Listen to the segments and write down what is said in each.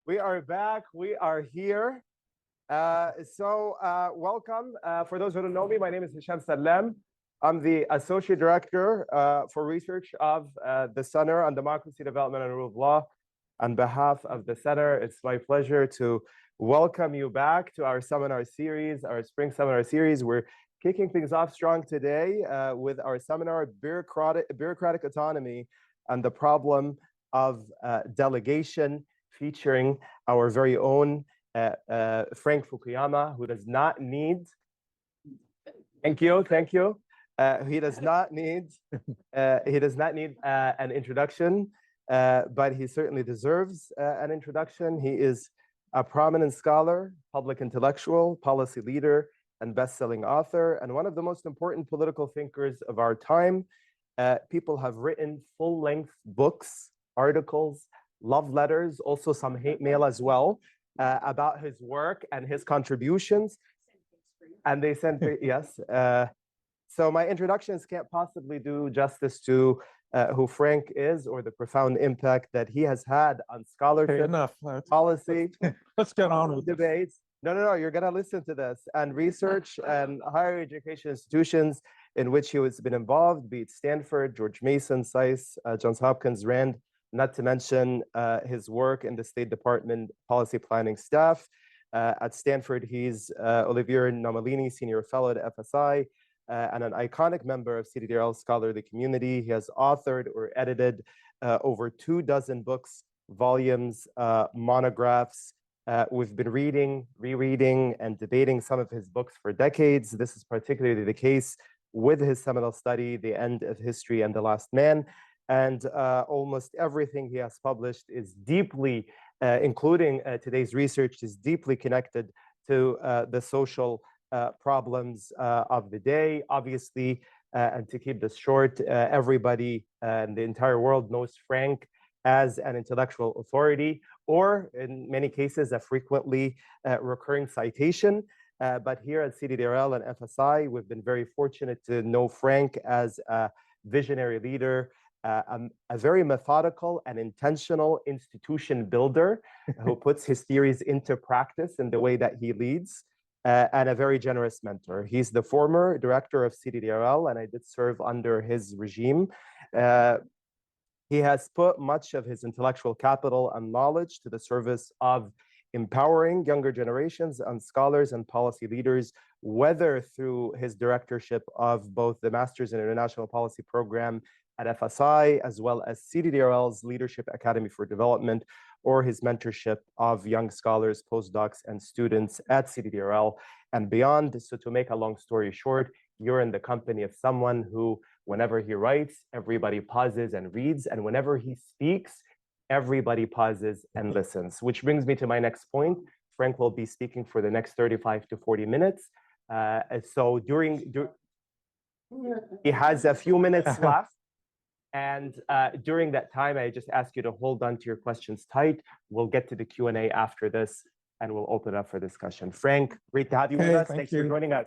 We are back. We are here. Welcome. For those who don't know me, my name is Hisham Salem. I'm the Associate Director for Research of the Center on Democracy, Development, and Rule of Law. On behalf of the Center, it's my pleasure to welcome you back to our seminar series, our spring seminar series. We're kicking things off strong today with our seminar, Bureaucratic Autonomy and the Problem of Delegation, featuring our very own Frank Fukuyama, who does not need, thank you. He does not need an introduction, but he certainly deserves an introduction. He is a prominent scholar, public intellectual, policy leader, and best-selling author, and one of the most important political thinkers of our time. People have written full-length books, articles, love letters, also some hate mail as well, about his work and his contributions. And they sent it, yes. So my introductions can't possibly do justice to who Frank is or the profound impact that he has had on scholarship, policy, let's get on with debates. No, you're gonna listen to this, and research and higher education institutions in which he has been involved, be it Stanford, George Mason, SAIS, Johns Hopkins, Rand, not to mention his work in the State Department policy planning staff. At Stanford, he's Olivier Nomellini Senior Fellow at FSI, and an iconic member of CDDRL scholarly community. He has authored or edited over 24 books, volumes, monographs. We've been reading, rereading, and debating some of his books for decades. This is particularly the case with his seminal study, The End of History and the Last Man. And almost everything he has published is deeply, including today's research, is deeply connected to the social problems of the day. Obviously, and to keep this short, everybody in the entire world knows Frank as an intellectual authority, or in many cases, a frequently recurring citation. But here at CDDRL and FSI, we've been very fortunate to know Frank as a visionary leader, a very methodical and intentional institution builder who puts his theories into practice in the way that he leads, and a very generous mentor. He's the former director of CDDRL, and I did serve under his regime. He has put much of his intellectual capital and knowledge to the service of empowering younger generations and scholars and policy leaders, whether through his directorship of both the Masters in International Policy program at FSI, as well as CDDRL's Leadership Academy for Development, or his mentorship of young scholars, postdocs, and students at CDDRL and beyond. So to make a long story short, you're in the company of someone who, whenever he writes, everybody pauses and reads, and whenever he speaks, everybody pauses and listens, which brings me to my next point. Frank will be speaking for the next 35 to 40 minutes. So he has a few minutes left. And during that time, I just ask you to hold on to your questions tight. We'll get to the Q&A after this, and we'll open up for discussion. Frank, great to have you with us. Thanks for joining us.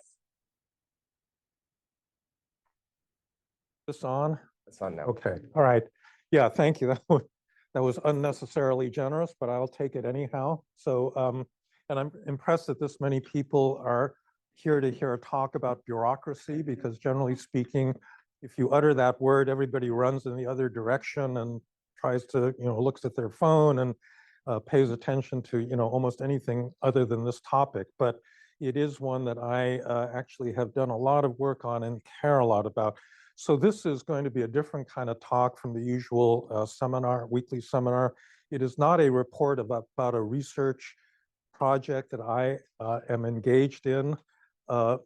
This on? It's on now. Okay. All right. Yeah, thank you. That was unnecessarily generous, but I'll take it anyhow. So, and I'm impressed that this many people are here to hear a talk about bureaucracy, because generally speaking, if you utter that word, everybody runs in the other direction and tries to, looks at their phone and pays attention to, almost anything other than this topic. But it is one that I actually have done a lot of work on and care a lot about. So this is going to be a different kind of talk from the usual seminar, weekly seminar. It is not a report about a research project that I am engaged in.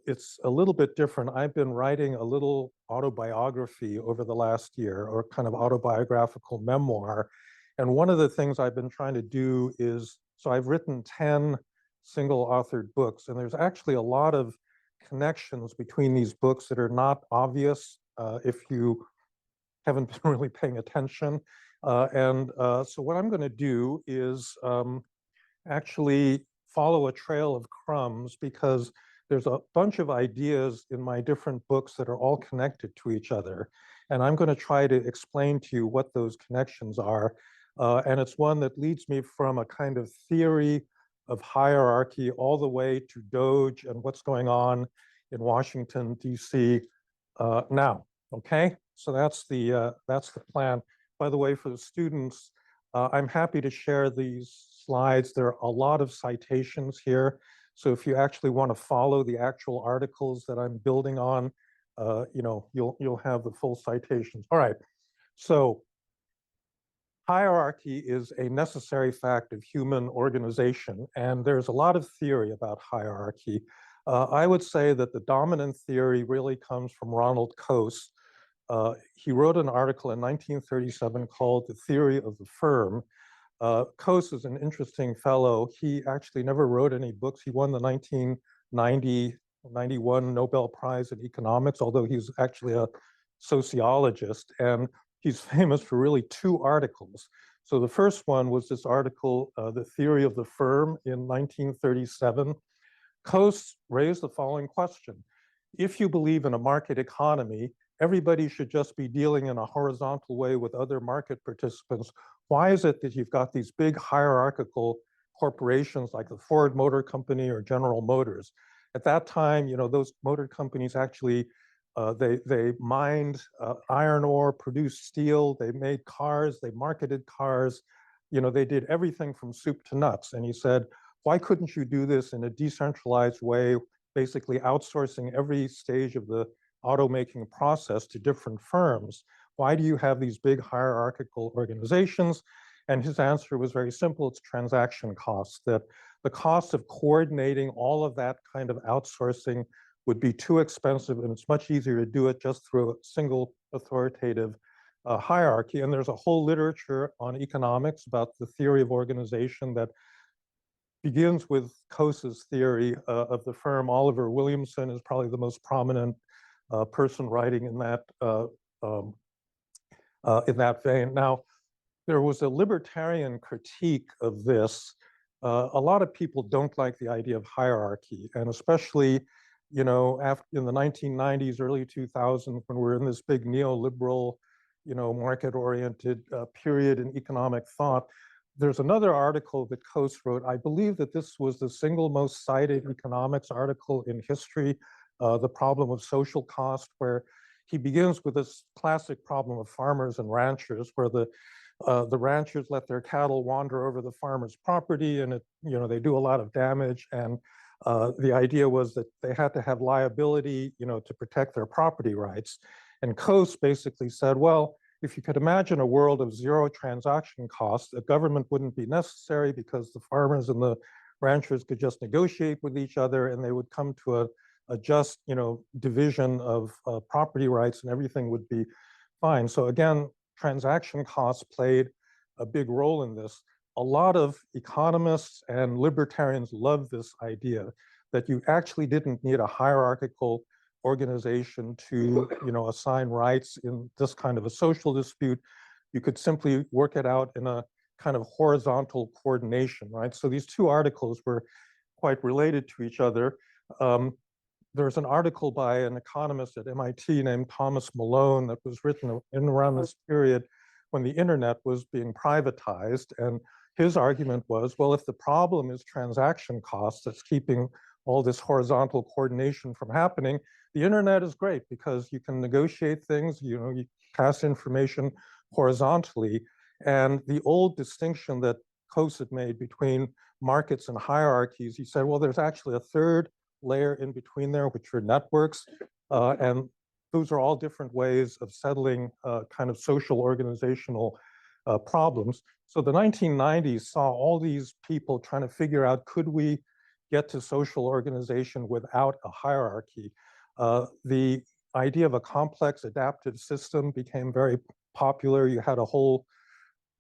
It's a little bit different. I've been writing a little autobiography over the last year, or kind of autobiographical memoir. And one of the things I've been trying to do is, so I've written 10 single-authored books, and there's actually a lot of connections between these books that are not obvious if you haven't been really paying attention. So what I'm going to do is actually follow a trail of crumbs, because there's a bunch of ideas in my different books that are all connected to each other. And I'm going to try to explain to you what those connections are. And it's one that leads me from a kind of theory of hierarchy all the way to Doge and what's going on in Washington, D.C. Now. Okay, so that's the plan. By the way, for the students, I'm happy to share these slides. There are a lot of citations here. So if you actually want to follow the actual articles that I'm building on, you'll have the full citations. All right. So hierarchy is a necessary fact of human organization, and there's a lot of theory about hierarchy. I would say that the dominant theory really comes from Ronald Coase. He wrote an article in 1937 called The Theory of the Firm. Coase is an interesting fellow. He actually never wrote any books. He won the 1991 Nobel Prize in Economics, although he's actually a sociologist. And he's famous for really two articles. So the first one was this article, The Theory of the Firm, in 1937. Coase raised the following question. If you believe in a market economy, everybody should just be dealing in a horizontal way with other market participants. Why is it that you've got these big hierarchical corporations like the Ford Motor Company or General Motors? At that time, those motor companies actually, they mined iron ore, produced steel, they made cars, they marketed cars, they did everything from soup to nuts. And he said, why couldn't you do this in a decentralized way, basically outsourcing every stage of the automaking process to different firms? Why do you have these big hierarchical organizations? And his answer was very simple. It's transaction costs, that the cost of coordinating all of that kind of outsourcing would be too expensive, and it's much easier to do it just through a single authoritative hierarchy. And there's a whole literature on economics about the theory of organization that begins with Coase's theory of the firm. Oliver Williamson is probably the most prominent person writing in that vein. Now, there was a libertarian critique of this. A lot of people don't like the idea of hierarchy, and especially, after in the 1990s, early 2000s, when we're in this big neoliberal, market-oriented period in economic thought. There's another article that Coase wrote. I believe that this was the single most cited economics article in history, The Problem of Social Cost, where he begins with this classic problem of farmers and ranchers, where the ranchers let their cattle wander over the farmer's property, and they do a lot of damage. And the idea was that they had to have liability, to protect their property rights. And Coase basically said, well, if you could imagine a world of zero transaction costs, a government wouldn't be necessary because the farmers and the ranchers could just negotiate with each other, and they would come to a just, division of property rights, and everything would be fine. So again, transaction costs played a big role in this. A lot of economists and libertarians love this idea that you actually didn't need a hierarchical organization to, assign rights in this kind of a social dispute. You could simply work it out in a kind of horizontal coordination, right? So these two articles were quite related to each other. There's an article by an economist at MIT named Thomas Malone that was written in around this period when the internet was being privatized. And his argument was, well, if the problem is transaction costs that's keeping all this horizontal coordination from happening, the internet is great because you can negotiate things, you pass information horizontally. And the old distinction that Coase had made between markets and hierarchies, he said, well, there's actually a third layer in between there, which are networks. And those are all different ways of settling kind of social organizational problems. So the 1990s saw all these people trying to figure out, could we get to social organization without a hierarchy? The idea of a complex adaptive system became very popular. You had a whole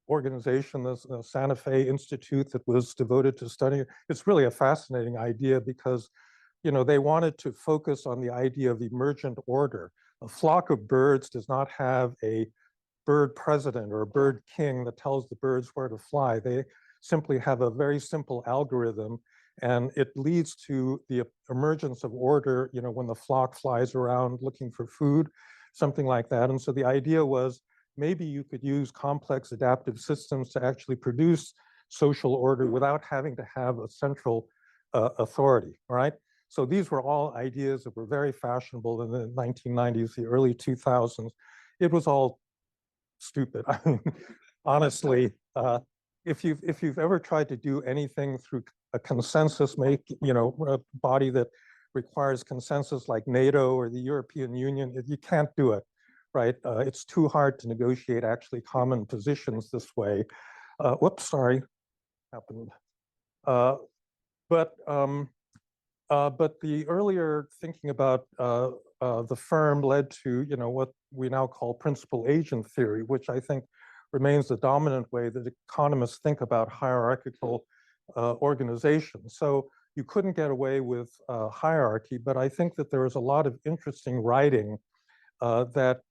organization, the Santa Fe Institute, that was devoted to studying. It's really a fascinating idea because, they wanted to focus on the idea of emergent order. A flock of birds does not have a bird president or a bird king that tells the birds where to fly. They simply have a very simple algorithm, and it leads to the emergence of order, when the flock flies around looking for food, something like that. And so the idea was maybe you could use complex adaptive systems to actually produce social order without having to have a central authority, right? So these were all ideas that were very fashionable in the 1990s, the early 2000s. It was all stupid. I mean, honestly, if you've ever tried to do anything through a consensus a body that requires consensus like NATO or the European Union, you can't do it, right? It's too hard to negotiate actually common positions this way. Whoops, sorry, happened. But the earlier thinking about the firm led to what we now call principal agent theory, which I think remains the dominant way that economists think about hierarchical organizations. So you couldn't get away with hierarchy, but I think that there was a lot of interesting writing that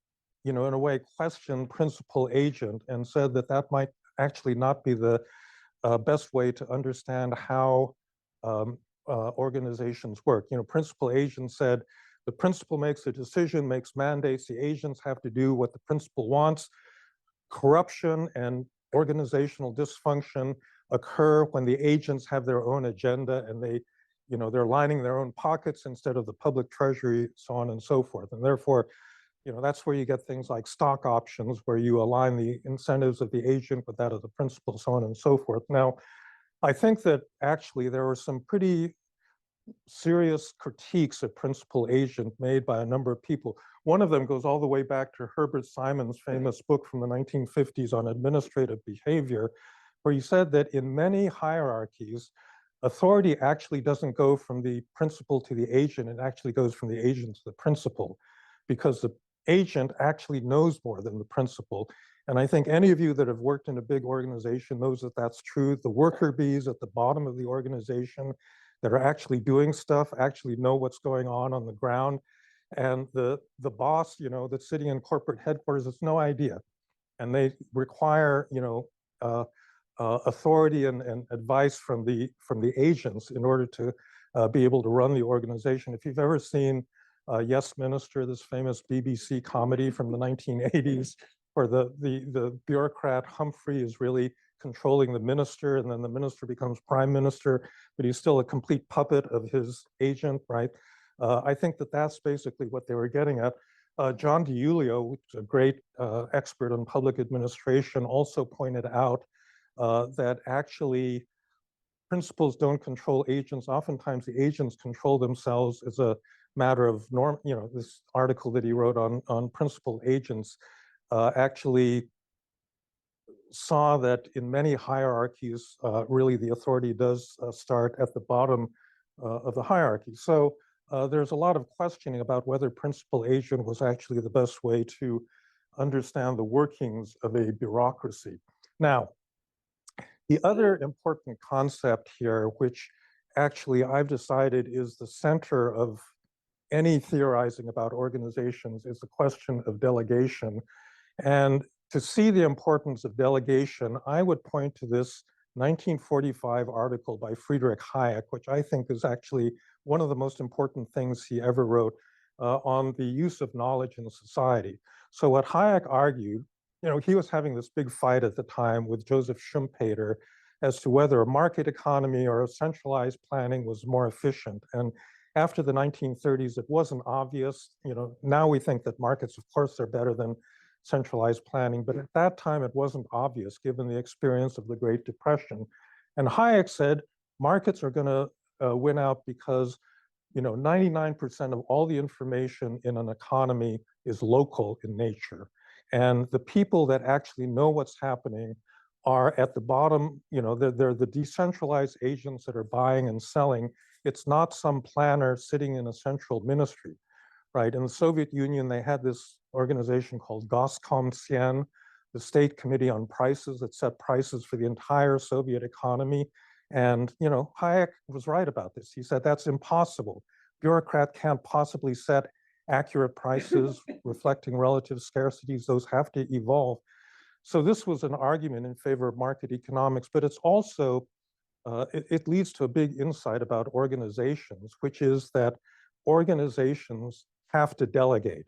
in a way questioned principal agent and said that that might actually not be the best way to understand how organizations work. Principal agent said the principal makes a decision, makes mandates, the agents have to do what the principal wants. Corruption and organizational dysfunction occur when the agents have their own agenda and they're lining their own pockets instead of the public treasury, so on and so forth. And therefore, that's where you get things like stock options, where you align the incentives of the agent with that of the principal, so on and so forth. Now, I think that actually there were some pretty serious critiques of principal agent made by a number of people. One of them goes all the way back to Herbert Simon's famous book from the 1950s on administrative behavior, where he said that in many hierarchies, authority actually doesn't go from the principal to the agent, it actually goes from the agent to the principal, because the agent actually knows more than the principal. And I think any of you that have worked in a big organization knows that that's true. The worker bees at the bottom of the organization that are actually doing stuff actually know what's going on the ground. And the boss, that's sitting in corporate headquarters has no idea. And they require, authority and advice from the agents in order to be able to run the organization. If you've ever seen Yes Minister, this famous BBC comedy from the 1980s, where the bureaucrat Humphrey is really controlling the minister, and then the minister becomes prime minister, but he's still a complete puppet of his agent, right? I think that that's basically what they were getting at. John DiIulio, which is a great expert on public administration, also pointed out that actually principals don't control agents. Oftentimes the agents control themselves as a matter of norm. This article that he wrote on principal agents actually saw that in many hierarchies, really the authority does start at the bottom of the hierarchy. So there's a lot of questioning about whether principal agent was actually the best way to understand the workings of a bureaucracy. Now, the other important concept here, which actually I've decided is the center of any theorizing about organizations, is the question of delegation. And to see the importance of delegation, I would point to this 1945 article by Friedrich Hayek, which I think is actually one of the most important things he ever wrote on the use of knowledge in society. So what Hayek argued, he was having this big fight at the time with Joseph Schumpeter as to whether a market economy or a centralized planning was more efficient. And after the 1930s, it wasn't obvious. Now we think that markets, of course, are better than centralized planning, but at that time it wasn't obvious given the experience of the Great Depression. And Hayek said markets are going to win out because 99% of all the information in an economy is local in nature. And the people that actually know what's happening are at the bottom, they're the decentralized agents that are buying and selling. It's not some planner sitting in a central ministry, right? In the Soviet Union, they had this organization called Goskomsyen, the State Committee on Prices, that set prices for the entire Soviet economy. And Hayek was right about this. He said that's impossible. Bureaucrat can't possibly set accurate prices reflecting relative scarcities. Those have to evolve. So this was an argument in favor of market economics, but it's also, it leads to a big insight about organizations, which is that organizations have to delegate.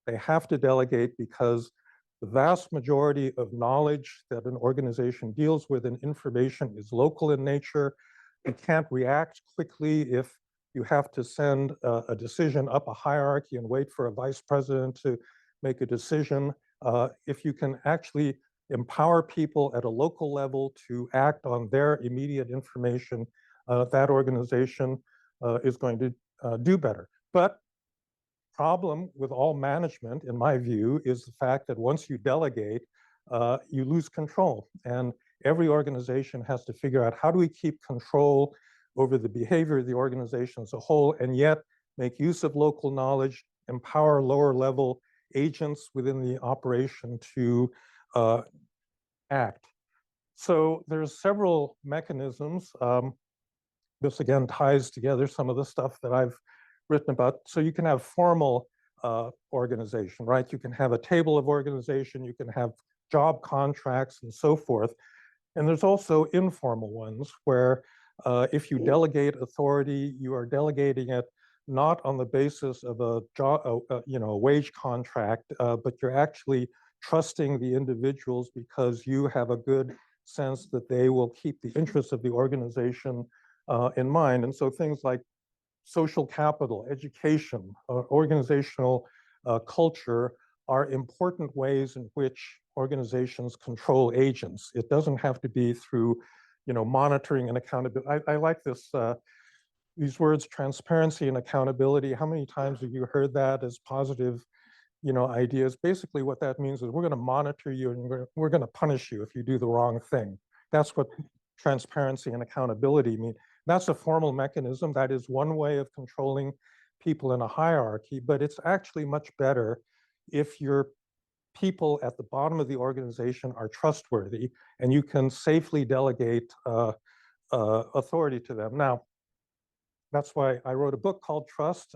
They have to delegate because The vast majority of knowledge that an organization deals with and information is local in nature. You can't react quickly if you have to send a decision up a hierarchy and wait for a vice president to make a decision. If you can actually empower people at a local level to act on their immediate information, that organization is going to do better. But problem with all management, in my view, is the fact that once you delegate, you lose control. And every organization has to figure out, how do we keep control over the behavior of the organization as a whole, and yet make use of local knowledge, empower lower level agents within the operation to act. So there's several mechanisms. This again ties together some of the stuff that I've written about. So you can have formal organization, right? You can have a table of organization, you can have job contracts and so forth. And there's also informal ones where if you delegate authority, you are delegating it not on the basis of a job, a wage contract, but you're actually trusting the individuals because you have a good sense that they will keep the interests of the organization in mind. And so things like social capital, education, organizational culture are important ways in which organizations control agents. It doesn't have to be through, monitoring and accountability. I like this, these words, transparency and accountability. How many times have you heard that as positive, ideas? Basically what that means is we're going to monitor you and we're going to punish you if you do the wrong thing. That's what transparency and accountability mean. That's a formal mechanism. That is one way of controlling people in a hierarchy, but it's actually much better if your people at the bottom of the organization are trustworthy and you can safely delegate authority to them. Now, that's why I wrote a book called Trust.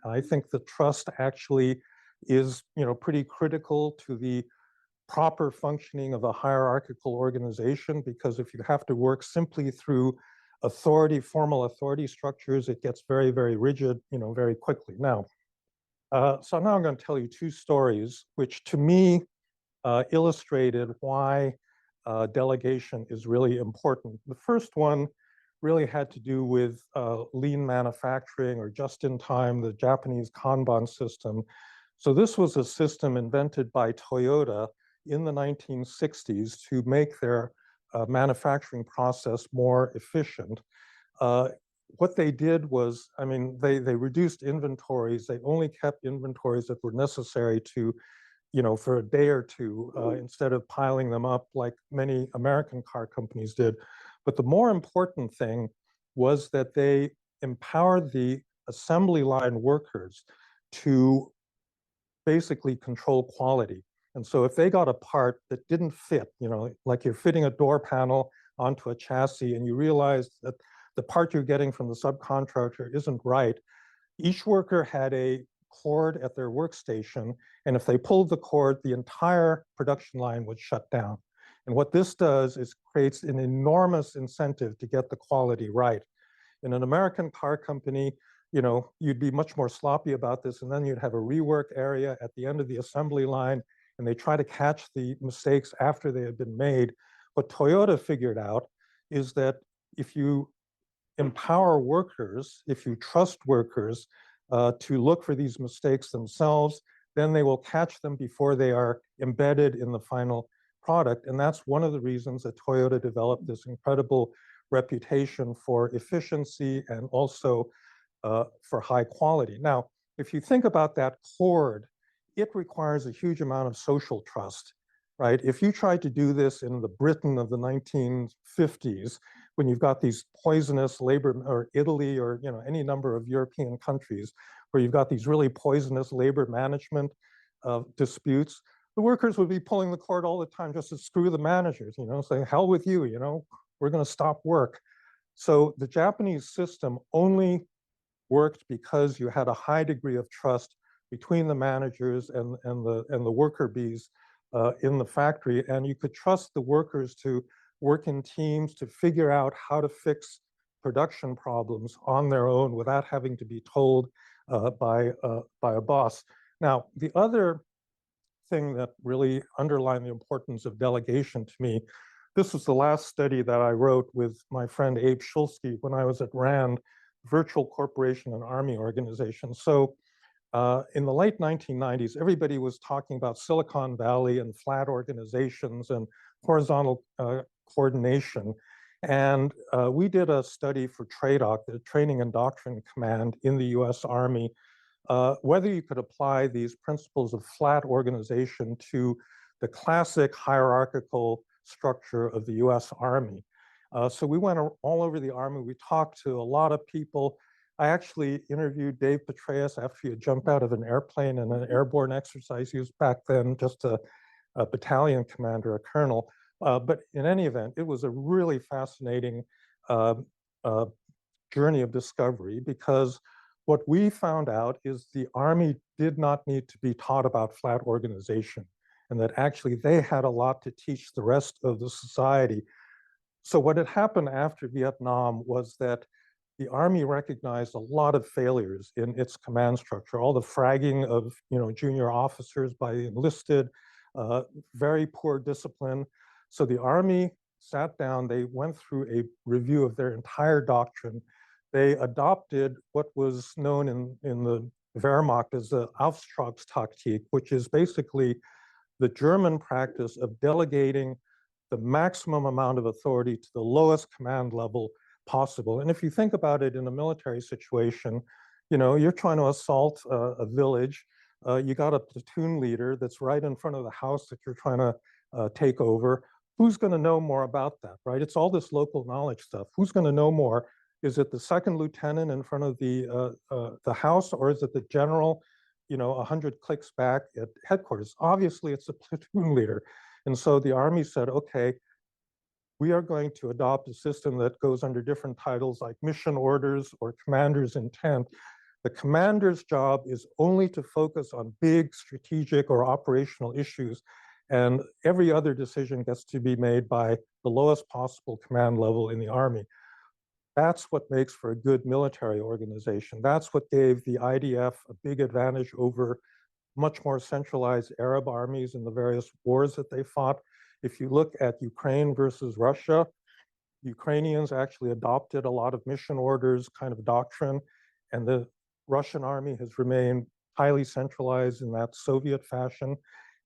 I think that trust actually is, pretty critical to the proper functioning of a hierarchical organization, because if you have to work simply through formal authority structures, it gets very, very rigid, very quickly. Now, so now I'm going to tell you two stories, which to me illustrated why delegation is really important. The first one really had to do with lean manufacturing, or just in time, the Japanese Kanban system. So this was a system invented by Toyota in the 1960s to make their manufacturing process more efficient. What they did was, they reduced inventories. They only kept inventories that were necessary to, for a day or two, instead of piling them up like many American car companies did. But the more important thing was that they empowered the assembly line workers to basically control quality. And so if they got a part that didn't fit, like you're fitting a door panel onto a chassis and you realize that the part you're getting from the subcontractor isn't right, each worker had a cord at their workstation, and if they pulled the cord, the entire production line would shut down. And what this does is creates an enormous incentive to get the quality right. In an American car company, you'd be much more sloppy about this, and then you'd have a rework area at the end of the assembly line, and they try to catch the mistakes after they had been made. What Toyota figured out is that if you empower workers, if you trust workers to look for these mistakes themselves, then they will catch them before they are embedded in the final product. And that's one of the reasons that Toyota developed this incredible reputation for efficiency and also for high quality. Now, if you think about that cord, it requires a huge amount of social trust, right? If you tried to do this in the Britain of the 1950s, when you've got these poisonous labor, or Italy, or any number of European countries where you've got these really poisonous labor management disputes, the workers would be pulling the cord all the time just to screw the managers, saying, hell with you, we're going to stop work. So the Japanese system only worked because you had a high degree of trust between the managers and the worker bees in the factory, and you could trust the workers to work in teams to figure out how to fix production problems on their own without having to be told by a boss. Now, the other thing that really underlined the importance of delegation to me. This was the last study that I wrote with my friend Abe Shulsky when I was at RAND, Virtual Corporation and Army Organization. So in the late 1990s, everybody was talking about Silicon Valley and flat organizations and horizontal coordination. And we did a study for TRADOC, the Training and Doctrine Command in the US Army, whether you could apply these principles of flat organization to the classic hierarchical structure of the US Army. So we went all over the Army. We talked to a lot of people. I actually interviewed Dave Petraeus after he had jumped out of an airplane in an airborne exercise. He was back then just a battalion commander, a colonel. But in any event, it was a really fascinating journey of discovery, because what we found out is the Army did not need to be taught about flat organization, and that actually they had a lot to teach the rest of the society. So what had happened after Vietnam was that the Army recognized a lot of failures in its command structure, all the fragging of junior officers by the enlisted, very poor discipline. So the Army sat down, they went through a review of their entire doctrine. They adopted what was known in the Wehrmacht as the Auftragstaktik, which is basically the German practice of delegating the maximum amount of authority to the lowest command level possible. And if you think about it in a military situation, you're trying to assault a village. You got a platoon leader that's right in front of the house that you're trying to take over. Who's going to know more about that, right? It's all this local knowledge stuff. Who's going to know more? Is it the second lieutenant in front of the house, or is it the general, 100 clicks back at headquarters? Obviously, it's the platoon leader. And so the Army said, okay, we are going to adopt a system that goes under different titles like mission orders or commander's intent. The commander's job is only to focus on big strategic or operational issues, and every other decision gets to be made by the lowest possible command level in the Army. That's what makes for a good military organization. That's what gave the IDF a big advantage over much more centralized Arab armies in the various wars that they fought. If you look at Ukraine versus Russia, Ukrainians actually adopted a lot of mission orders kind of doctrine, and the Russian army has remained highly centralized in that Soviet fashion,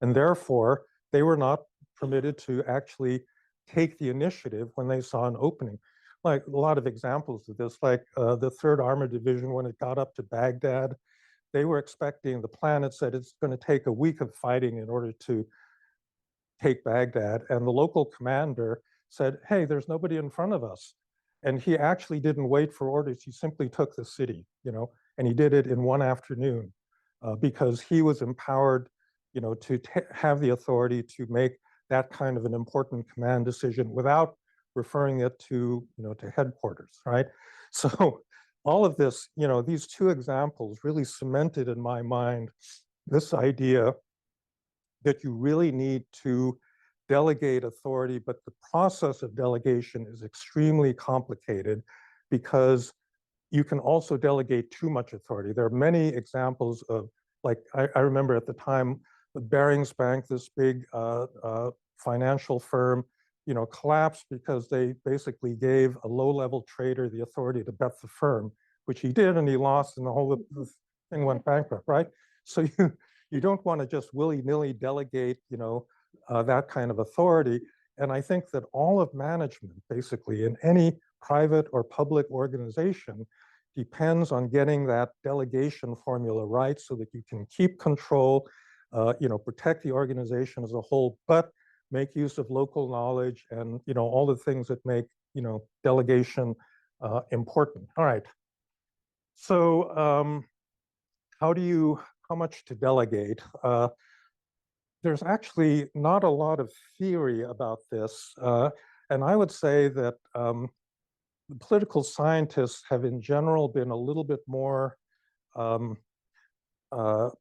and therefore they were not permitted to actually take the initiative when they saw an opening. Like a lot of examples of this, like the 3rd Armored Division, when it got up to Baghdad, they were expecting, the plan had said it's going to take a week of fighting in order to take Baghdad. And the local commander said, hey, there's nobody in front of us. And he actually didn't wait for orders. He simply took the city, and he did it in one afternoon because he was empowered, to have the authority to make that kind of an important command decision without referring it to, to headquarters, right? So all of this, these two examples really cemented in my mind this idea that you really need to delegate authority, but the process of delegation is extremely complicated because you can also delegate too much authority. There are many examples of, like, I remember at the time, the Barings Bank, this big financial firm, collapsed because they basically gave a low-level trader the authority to bet the firm, which he did, and he lost, and the whole thing went bankrupt, right? So you don't want to just willy-nilly delegate, that kind of authority. And I think that all of management, basically, in any private or public organization, depends on getting that delegation formula right so that you can keep control, protect the organization as a whole, but make use of local knowledge and, all the things that make, delegation important. All right. So how much to delegate? There's actually not a lot of theory about this. And I would say that the political scientists have in general been a little bit more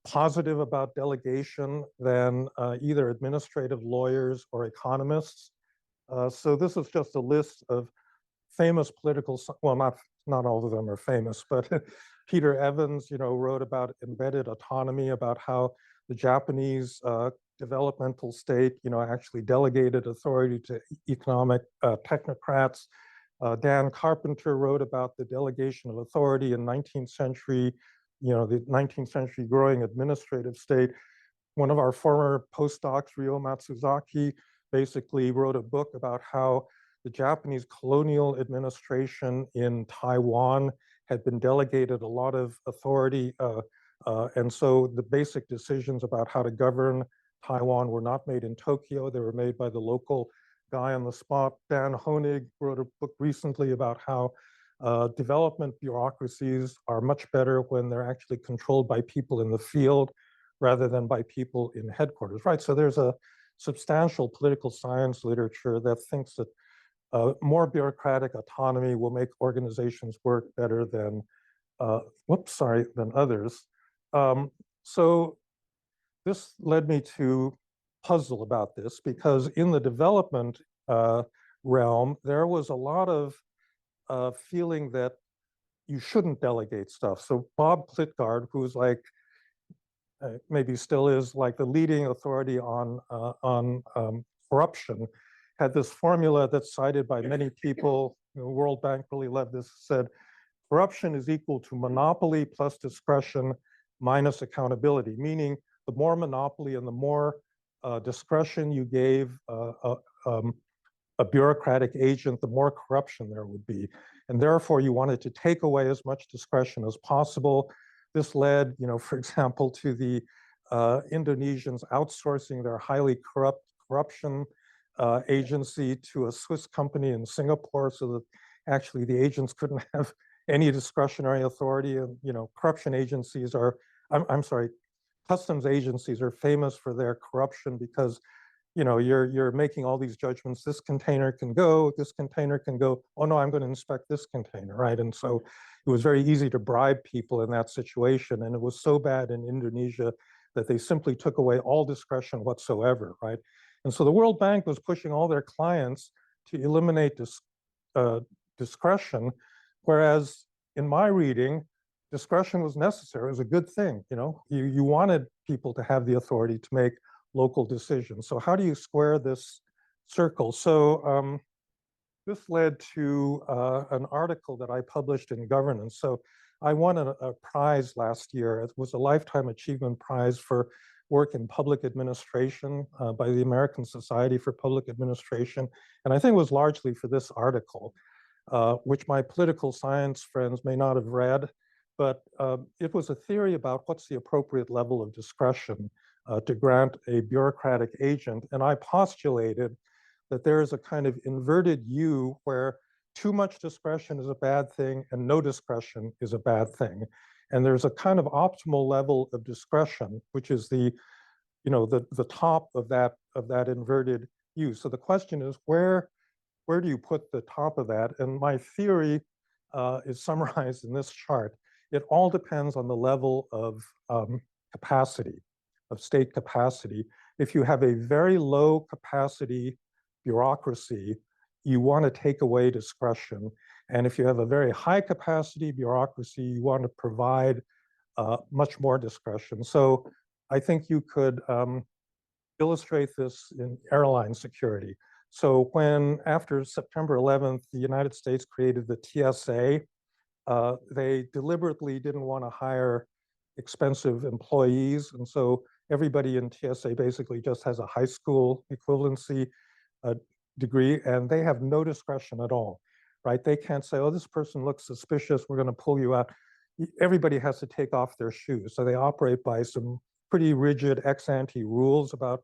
positive about delegation than either administrative lawyers or economists. So this is just a list of famous political, well, not all of them are famous, but Peter Evans, wrote about embedded autonomy, about how the Japanese developmental state, actually delegated authority to economic technocrats. Dan Carpenter wrote about the delegation of authority in 19th century, the 19th century growing administrative state. One of our former postdocs, Ryo Matsuzaki, basically wrote a book about how the Japanese colonial administration in Taiwan had been delegated a lot of authority. And so the basic decisions about how to govern Taiwan were not made in Tokyo. They were made by the local guy on the spot. Dan Honig wrote a book recently about how development bureaucracies are much better when they're actually controlled by people in the field rather than by people in headquarters, right? So there's a substantial political science literature that thinks that more bureaucratic autonomy will make organizations work better than, than others. So this led me to puzzle about this, because in the development realm, there was a lot of feeling that you shouldn't delegate stuff. So Bob Klitgaard, who's like, maybe still is like the leading authority on corruption, had this formula that's cited by many people. The World Bank really loved this, said, corruption is equal to monopoly plus discretion minus accountability, meaning the more monopoly and the more discretion you gave a bureaucratic agent, the more corruption there would be. And therefore, you wanted to take away as much discretion as possible. This led, for example, to the Indonesians outsourcing their highly corrupt corruption agency to a Swiss company in Singapore, so that actually the agents couldn't have any discretionary authority. And corruption agencies are, I'm sorry, customs agencies are famous for their corruption because you're making all these judgments. This container can go, this container can go. Oh no, I'm going to inspect this container, right? And so it was very easy to bribe people in that situation. And it was so bad in Indonesia that they simply took away all discretion whatsoever, right? And so the World Bank was pushing all their clients to eliminate discretion, whereas in my reading, discretion was necessary. It was a good thing. You wanted people to have the authority to make local decisions. So how do you square this circle? So this led to an article that I published in Governance. So I won a prize last year. It was a Lifetime Achievement Prize for work in public administration by the American Society for Public Administration. And I think it was largely for this article, which my political science friends may not have read, but it was a theory about what's the appropriate level of discretion to grant a bureaucratic agent. And I postulated that there is a kind of inverted U where too much discretion is a bad thing and no discretion is a bad thing. And there's a kind of optimal level of discretion, which is the top of that inverted U. So the question is, where do you put the top of that? And my theory is summarized in this chart. It all depends on the level of capacity, of state capacity. If you have a very low capacity bureaucracy, you want to take away discretion. And if you have a very high capacity bureaucracy, you want to provide much more discretion. So I think you could illustrate this in airline security. So when, after September 11th, the United States created the TSA, they deliberately didn't want to hire expensive employees. And so everybody in TSA basically just has a high school equivalency degree, and they have no discretion at all, right? They can't say, oh, this person looks suspicious, we're going to pull you out. Everybody has to take off their shoes. So they operate by some pretty rigid ex-ante rules about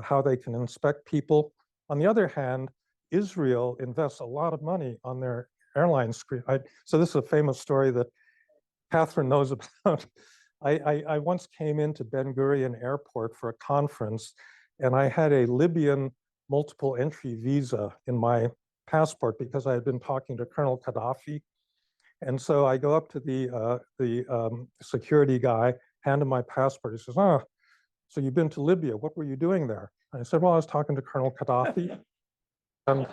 how they can inspect people. On the other hand, Israel invests a lot of money on their airline screen. So this is a famous story that Catherine knows about. I once came into Ben Gurion Airport for a conference, and I had a Libyan multiple entry visa in my passport because I had been talking to Colonel Gaddafi. And so I go up to the security guy, hand him my passport. He says, oh, so you've been to Libya. What were you doing there? And I said, well, I was talking to Colonel Gaddafi. And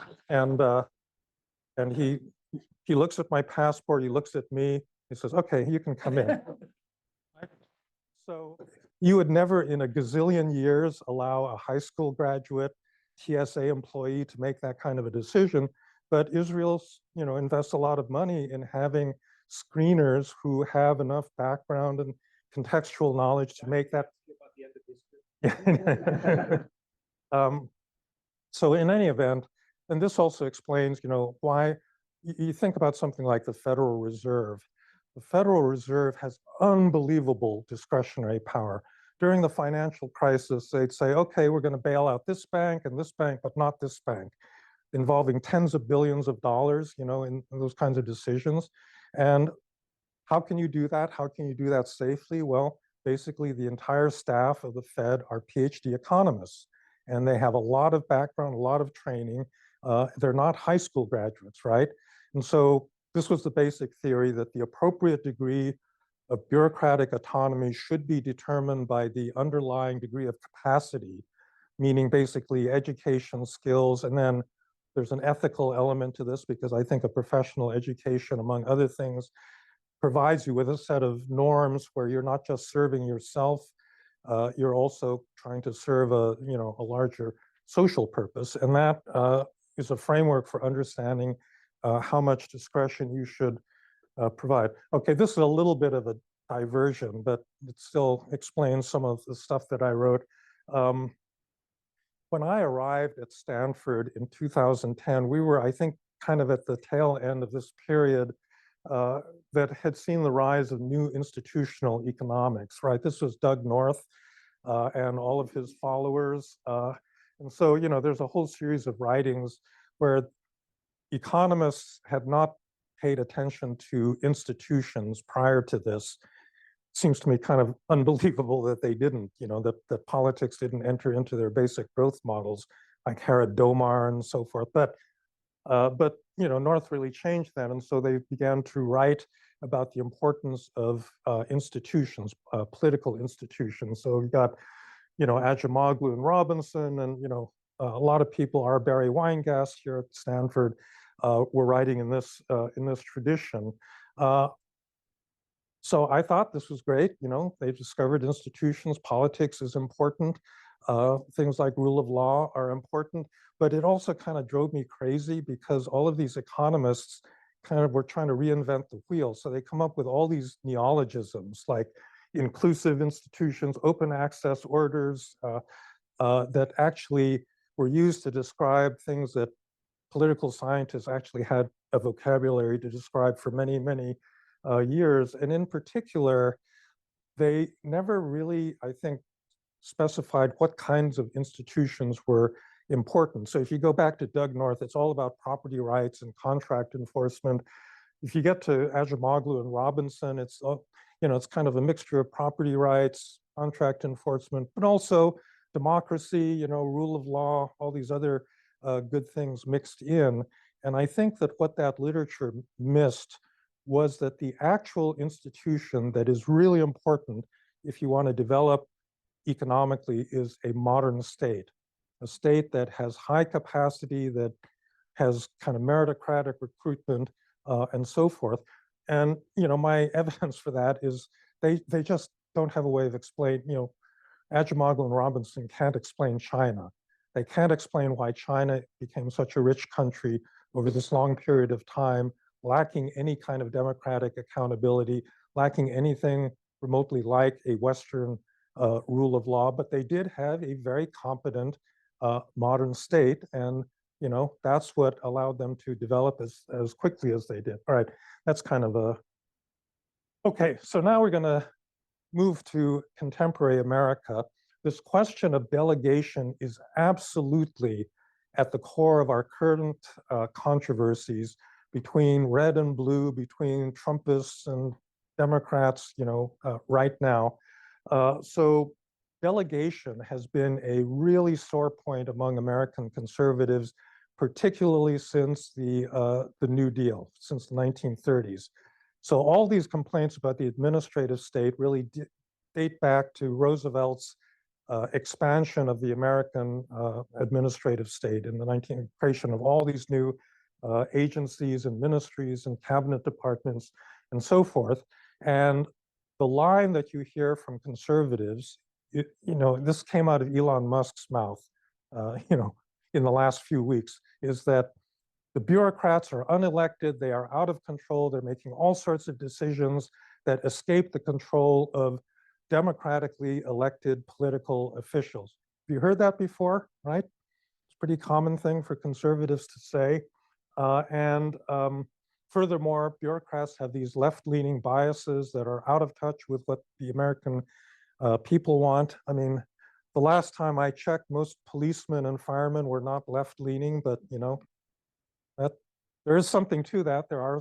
he looks at my passport, he looks at me, he says, okay, you can come in. So You would never in a gazillion years allow a high school graduate TSA employee to make that kind of a decision, but Israel's, invests a lot of money in having screeners who have enough background and contextual knowledge to make that. So in any event, and this also explains, why you think about something like the Federal Reserve. The Federal Reserve has unbelievable discretionary power. During the financial crisis, they'd say, okay, we're going to bail out this bank and this bank, but not this bank, involving tens of billions of dollars, in those kinds of decisions. And how can you do that? How can you do that safely? Well, basically the entire staff of the Fed are PhD economists, and they have a lot of background, a lot of training. They're not high school graduates, right? And so this was the basic theory that the appropriate degree of bureaucratic autonomy should be determined by the underlying degree of capacity, meaning basically education, skills, and then there's an ethical element to this because I think a professional education, among other things, provides you with a set of norms where you're not just serving yourself, you're also trying to serve a larger social purpose, and that is a framework for understanding how much discretion you should provide. Okay, this is a little bit of a diversion, but it still explains some of the stuff that I wrote. When I arrived at Stanford in 2010, we were, I think, kind of at the tail end of this period that had seen the rise of new institutional economics, right? This was Doug North and all of his followers. And so, there's a whole series of writings where economists had not paid attention to institutions prior to this. It seems to me kind of unbelievable that they didn't, that politics didn't enter into their basic growth models like Harrod Domar and so forth. But North really changed that, and so they began to write about the importance of institutions, political institutions. So we've got, Acemoglu and Robinson, and a lot of people, R. Barry Weingast here at Stanford, were writing in this tradition. So I thought this was great. They discovered institutions. Politics is important. Things like rule of law are important. But it also kind of drove me crazy because all of these economists kind of were trying to reinvent the wheel. So they come up with all these neologisms like inclusive institutions, open access orders, that actually were used to describe things that political scientists actually had a vocabulary to describe for many, many years. And in particular, they never really, I think, specified what kinds of institutions were important. So if you go back to Doug North, it's all about property rights and contract enforcement. If you get to Acemoglu and Robinson, it's kind of a mixture of property rights, contract enforcement, but also democracy, rule of law, all these other good things mixed in. And I think that what that literature missed was that the actual institution that is really important if you want to develop economically is a modern state, a state that has high capacity, that has kind of meritocratic recruitment and so forth. And my evidence for that is they just don't have a way of explaining. Acemoglu and Robinson can't explain China. They can't explain why China became such a rich country over this long period of time, lacking any kind of democratic accountability, lacking anything remotely like a Western rule of law, but they did have a very competent modern state, and that's what allowed them to develop as quickly as they did. All right, that's kind of a okay. So now we're going to move to contemporary America. This question of delegation is absolutely at the core of our current controversies between red and blue, between Trumpists and Democrats, right now. So delegation has been a really sore point among American conservatives, particularly since the New Deal, since the 1930s. So all these complaints about the administrative state really date back to Roosevelt's expansion of the American administrative state in the creation of all these new agencies and ministries and cabinet departments and so forth. And the line that you hear from conservatives this came out of Elon Musk's mouth, in the last few weeks, is that the bureaucrats are unelected, they are out of control, they're making all sorts of decisions that escape the control of democratically elected political officials. Have you heard that before, right? It's a pretty common thing for conservatives to say. Furthermore, bureaucrats have these left-leaning biases that are out of touch with what the American people want. I mean, the last time I checked, most policemen and firemen were not left-leaning, but that there is something to that. There are,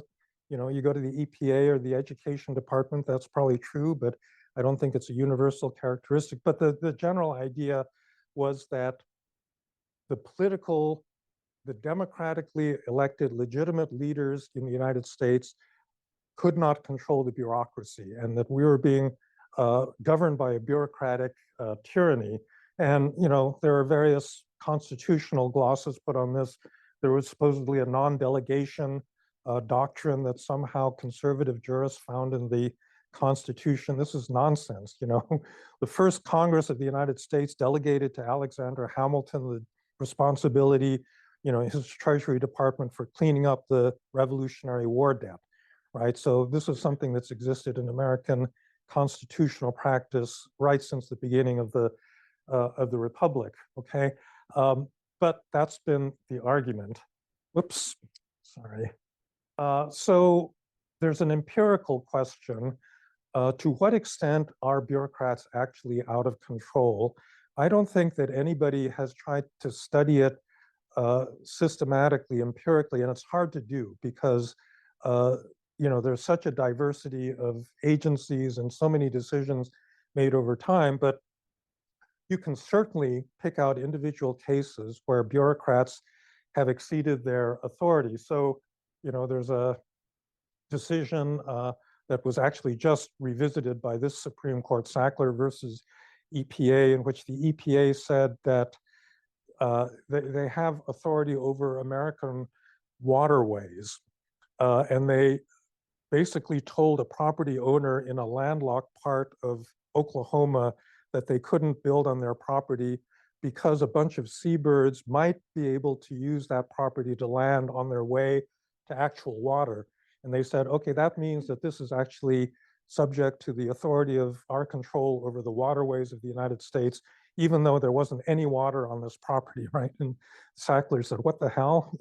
you go to the EPA or the education department, that's probably true, but I don't think it's a universal characteristic. But the general idea was that the democratically elected legitimate leaders in the United States could not control the bureaucracy, and that we were being governed by a bureaucratic tyranny. And there are various constitutional glosses put on this. There was supposedly a non-delegation doctrine that somehow conservative jurists found in the Constitution. This is nonsense. The first Congress of the United States delegated to Alexander Hamilton the responsibility, his Treasury Department, for cleaning up the Revolutionary War debt, right? So this is something that's existed in American constitutional practice right since the beginning of the Republic, okay? But that's been the argument. Whoops, sorry. So there's an empirical question. To what extent are bureaucrats actually out of control? I don't think that anybody has tried to study it systematically, empirically, and it's hard to do because there's such a diversity of agencies and so many decisions made over time. But you can certainly pick out individual cases where bureaucrats have exceeded their authority. So, there's a decision that was actually just revisited by this Supreme Court, Sackler versus EPA, in which the EPA said that they have authority over American waterways. And they basically told a property owner in a landlocked part of Oklahoma that they couldn't build on their property because a bunch of seabirds might be able to use that property to land on their way to actual water. And they said, okay, that means that this is actually subject to the authority of our control over the waterways of the United States, even though there wasn't any water on this property, right? And Sackler said, what the hell,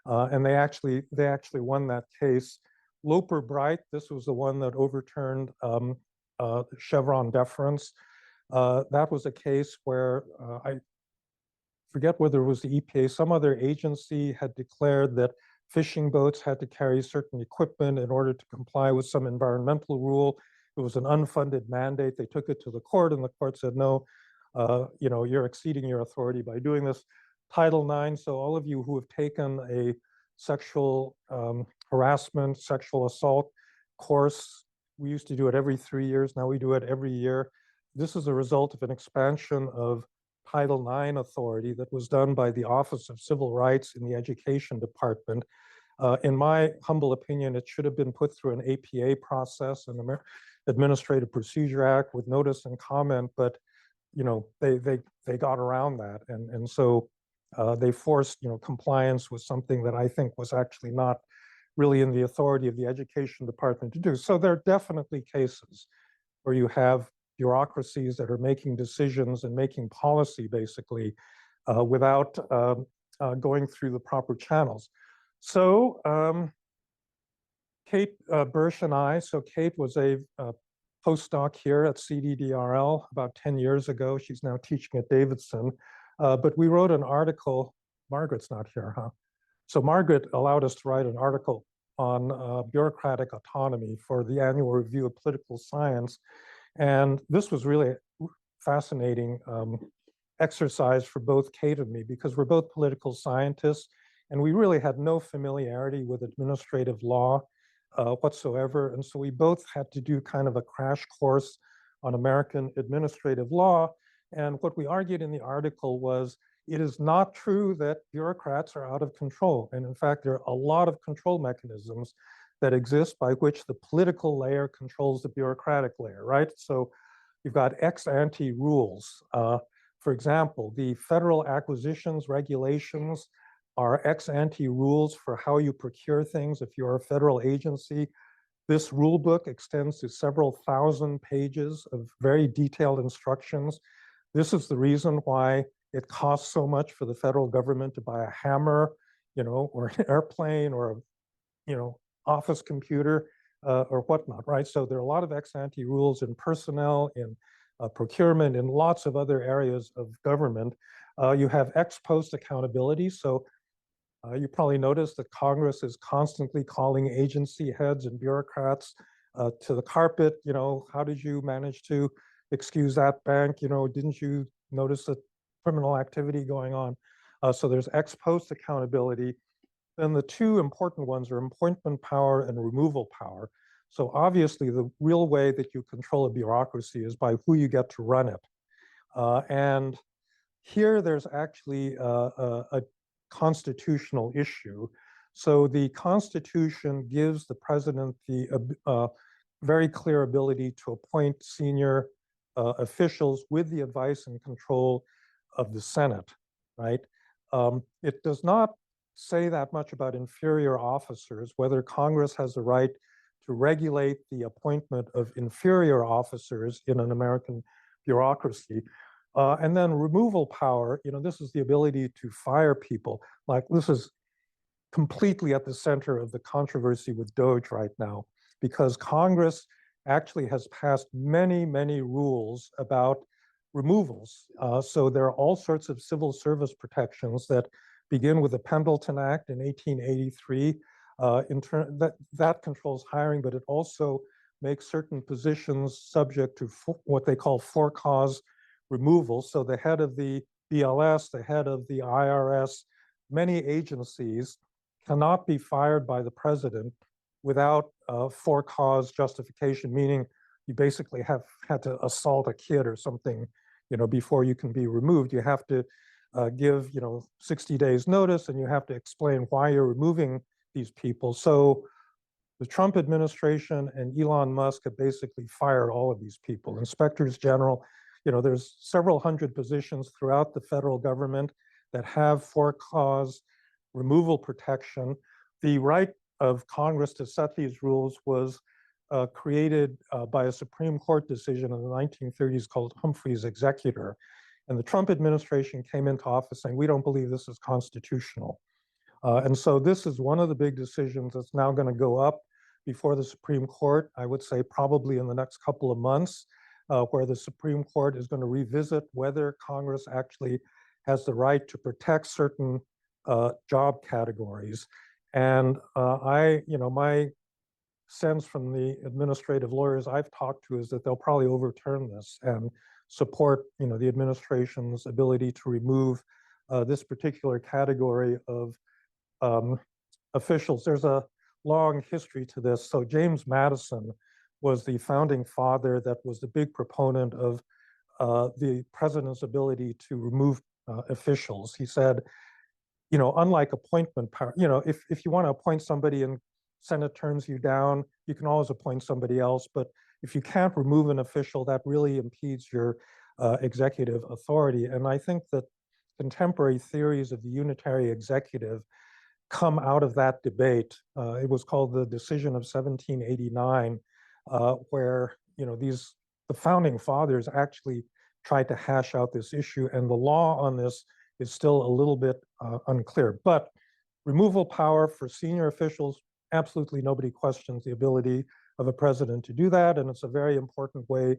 and they actually won that case. Loper Bright, this was the one that overturned Chevron deference. That was a case where I forget whether it was the EPA, some other agency had declared that fishing boats had to carry certain equipment in order to comply with some environmental rule. It was an unfunded mandate. They took it to the court, and the court said, no, you're exceeding your authority by doing this. Title IX, so all of you who have taken a sexual harassment, sexual assault course, we used to do it every 3 years, now we do it every year. This is a result of an expansion of Title IX authority that was done by the Office of Civil Rights in the Education Department. In my humble opinion, it should have been put through an APA process, an Administrative Procedure Act, with notice and comment, but they got around that, and so they forced compliance with something that I think was actually not really in the authority of the Education Department to do. So there are definitely cases where you have bureaucracies that are making decisions and making policy basically without going through the proper channels. So Kate Bursch and I, so Kate was a postdoc here at CDDRL about 10 years ago. She's now teaching at Davidson. But we wrote an article. Margaret's not here, huh? So Margaret allowed us to write an article on bureaucratic autonomy for the Annual Review of Political Science. And this was really a fascinating exercise for both Kate and me, because we're both political scientists, and we really had no familiarity with administrative law whatsoever. And so we both had to do kind of a crash course on American administrative law. And what we argued in the article was, it is not true that bureaucrats are out of control. And in fact, there are a lot of control mechanisms that exist by which the political layer controls the bureaucratic layer, right? So You've got ex ante rules. For example, the federal acquisitions regulations are ex ante rules for how you procure things if you're a federal agency. This rule book extends to several thousand pages of very detailed instructions. This is the reason why it costs so much for the federal government to buy a hammer, or an airplane, or a, office computer, or whatnot, right? So there are a lot of ex ante rules in personnel, in procurement, in lots of other areas of government. You have ex post accountability. So you probably noticed that Congress is constantly calling agency heads and bureaucrats to the carpet. How did you manage to excuse that bank? Didn't you notice that criminal activity going on? So there's ex post accountability. Then the two important ones are appointment power and removal power. So obviously, the real way that you control a bureaucracy is by who you get to run it. And here there's actually a constitutional issue. So the Constitution gives the president the very clear ability to appoint senior officials with the advice and control of the Senate, right? It does not say that much about inferior officers, whether Congress has the right to regulate the appointment of inferior officers in an American bureaucracy. And then removal power, this is the ability to fire people. Like, this is completely at the center of the controversy with DOGE right now, because Congress actually has passed many, many rules about removals. So there are all sorts of civil service protections that begin with the Pendleton Act in 1883. That controls hiring, but it also makes certain positions subject to what they call for-cause removal. So the head of the BLS, the head of the IRS, many agencies cannot be fired by the president without for-cause justification, meaning you basically have had to assault a kid or something, before you can be removed. You have to give 60 days notice, and you have to explain why you're removing these people. So the Trump administration and Elon Musk have basically fired all of these people. Inspectors general, there's several hundred positions throughout the federal government that have for-cause removal protection. The right of Congress to set these rules was created by a Supreme Court decision in the 1930s called Humphrey's Executor. And the Trump administration came into office saying, we don't believe this is constitutional. And so this is one of the big decisions that's now going to go up before the Supreme Court, I would say probably in the next couple of months, where the Supreme Court is going to revisit whether Congress actually has the right to protect certain job categories. And my sense from the administrative lawyers I've talked to is that they'll probably overturn this and support, the administration's ability to remove this particular category of officials. There's a long history to this. So James Madison was the founding father that was the big proponent of the president's ability to remove officials. He said, unlike appointment power, if you want to appoint somebody and Senate turns you down, you can always appoint somebody else. But if you can't remove an official, that really impedes your executive authority. And I think that contemporary theories of the unitary executive come out of that debate. It was called the Decision of 1789, where the founding fathers actually tried to hash out this issue, and the law on this is still a little bit unclear. But removal power for senior officials, absolutely nobody questions the ability of a president to do that, and it's a very important way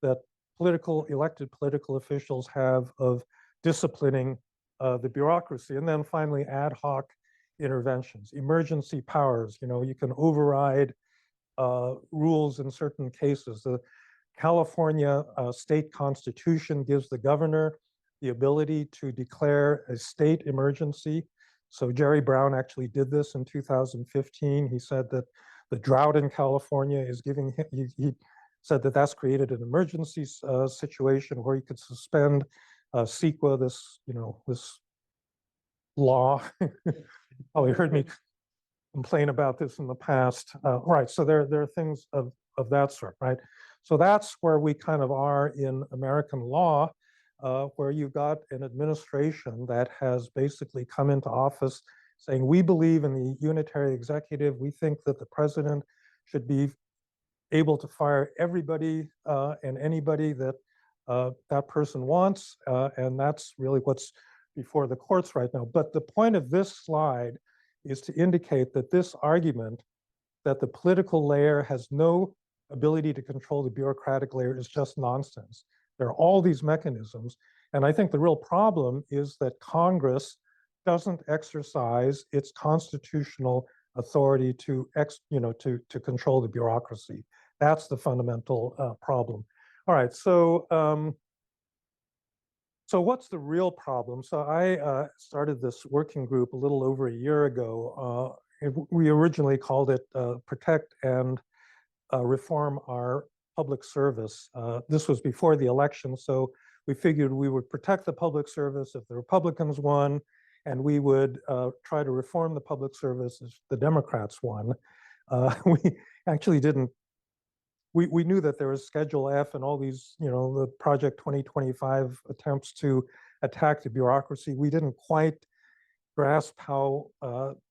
that elected political officials have of disciplining the bureaucracy. And then finally, ad hoc interventions, emergency powers. You can override rules in certain cases. The California state constitution gives the governor the ability to declare a state emergency. So Jerry Brown actually did this in 2015. He said that the drought in California is giving him, he said that that's created an emergency situation where he could suspend CEQA, this law. Probably heard me complain about this in the past. Right, so there are things of that sort, right? So that's where we kind of are in American law, where you've got an administration that has basically come into office saying, we believe in the unitary executive. We think that the president should be able to fire everybody and anybody that that person wants. And that's really what's before the courts right now. But the point of this slide is to indicate that this argument that the political layer has no ability to control the bureaucratic layer is just nonsense. There are all these mechanisms. And I think the real problem is that Congress doesn't exercise its constitutional authority to control the bureaucracy. That's the fundamental problem. All right, so so what's the real problem? So I started this working group a little over a year ago. We originally called it Protect and Reform Our Public Service. This was before the election, so we figured we would protect the public service if the Republicans won, and we would try to reform the public service if the Democrats won. We actually didn't. We knew that there was Schedule F and all these, the Project 2025 attempts to attack the bureaucracy. We didn't quite grasp how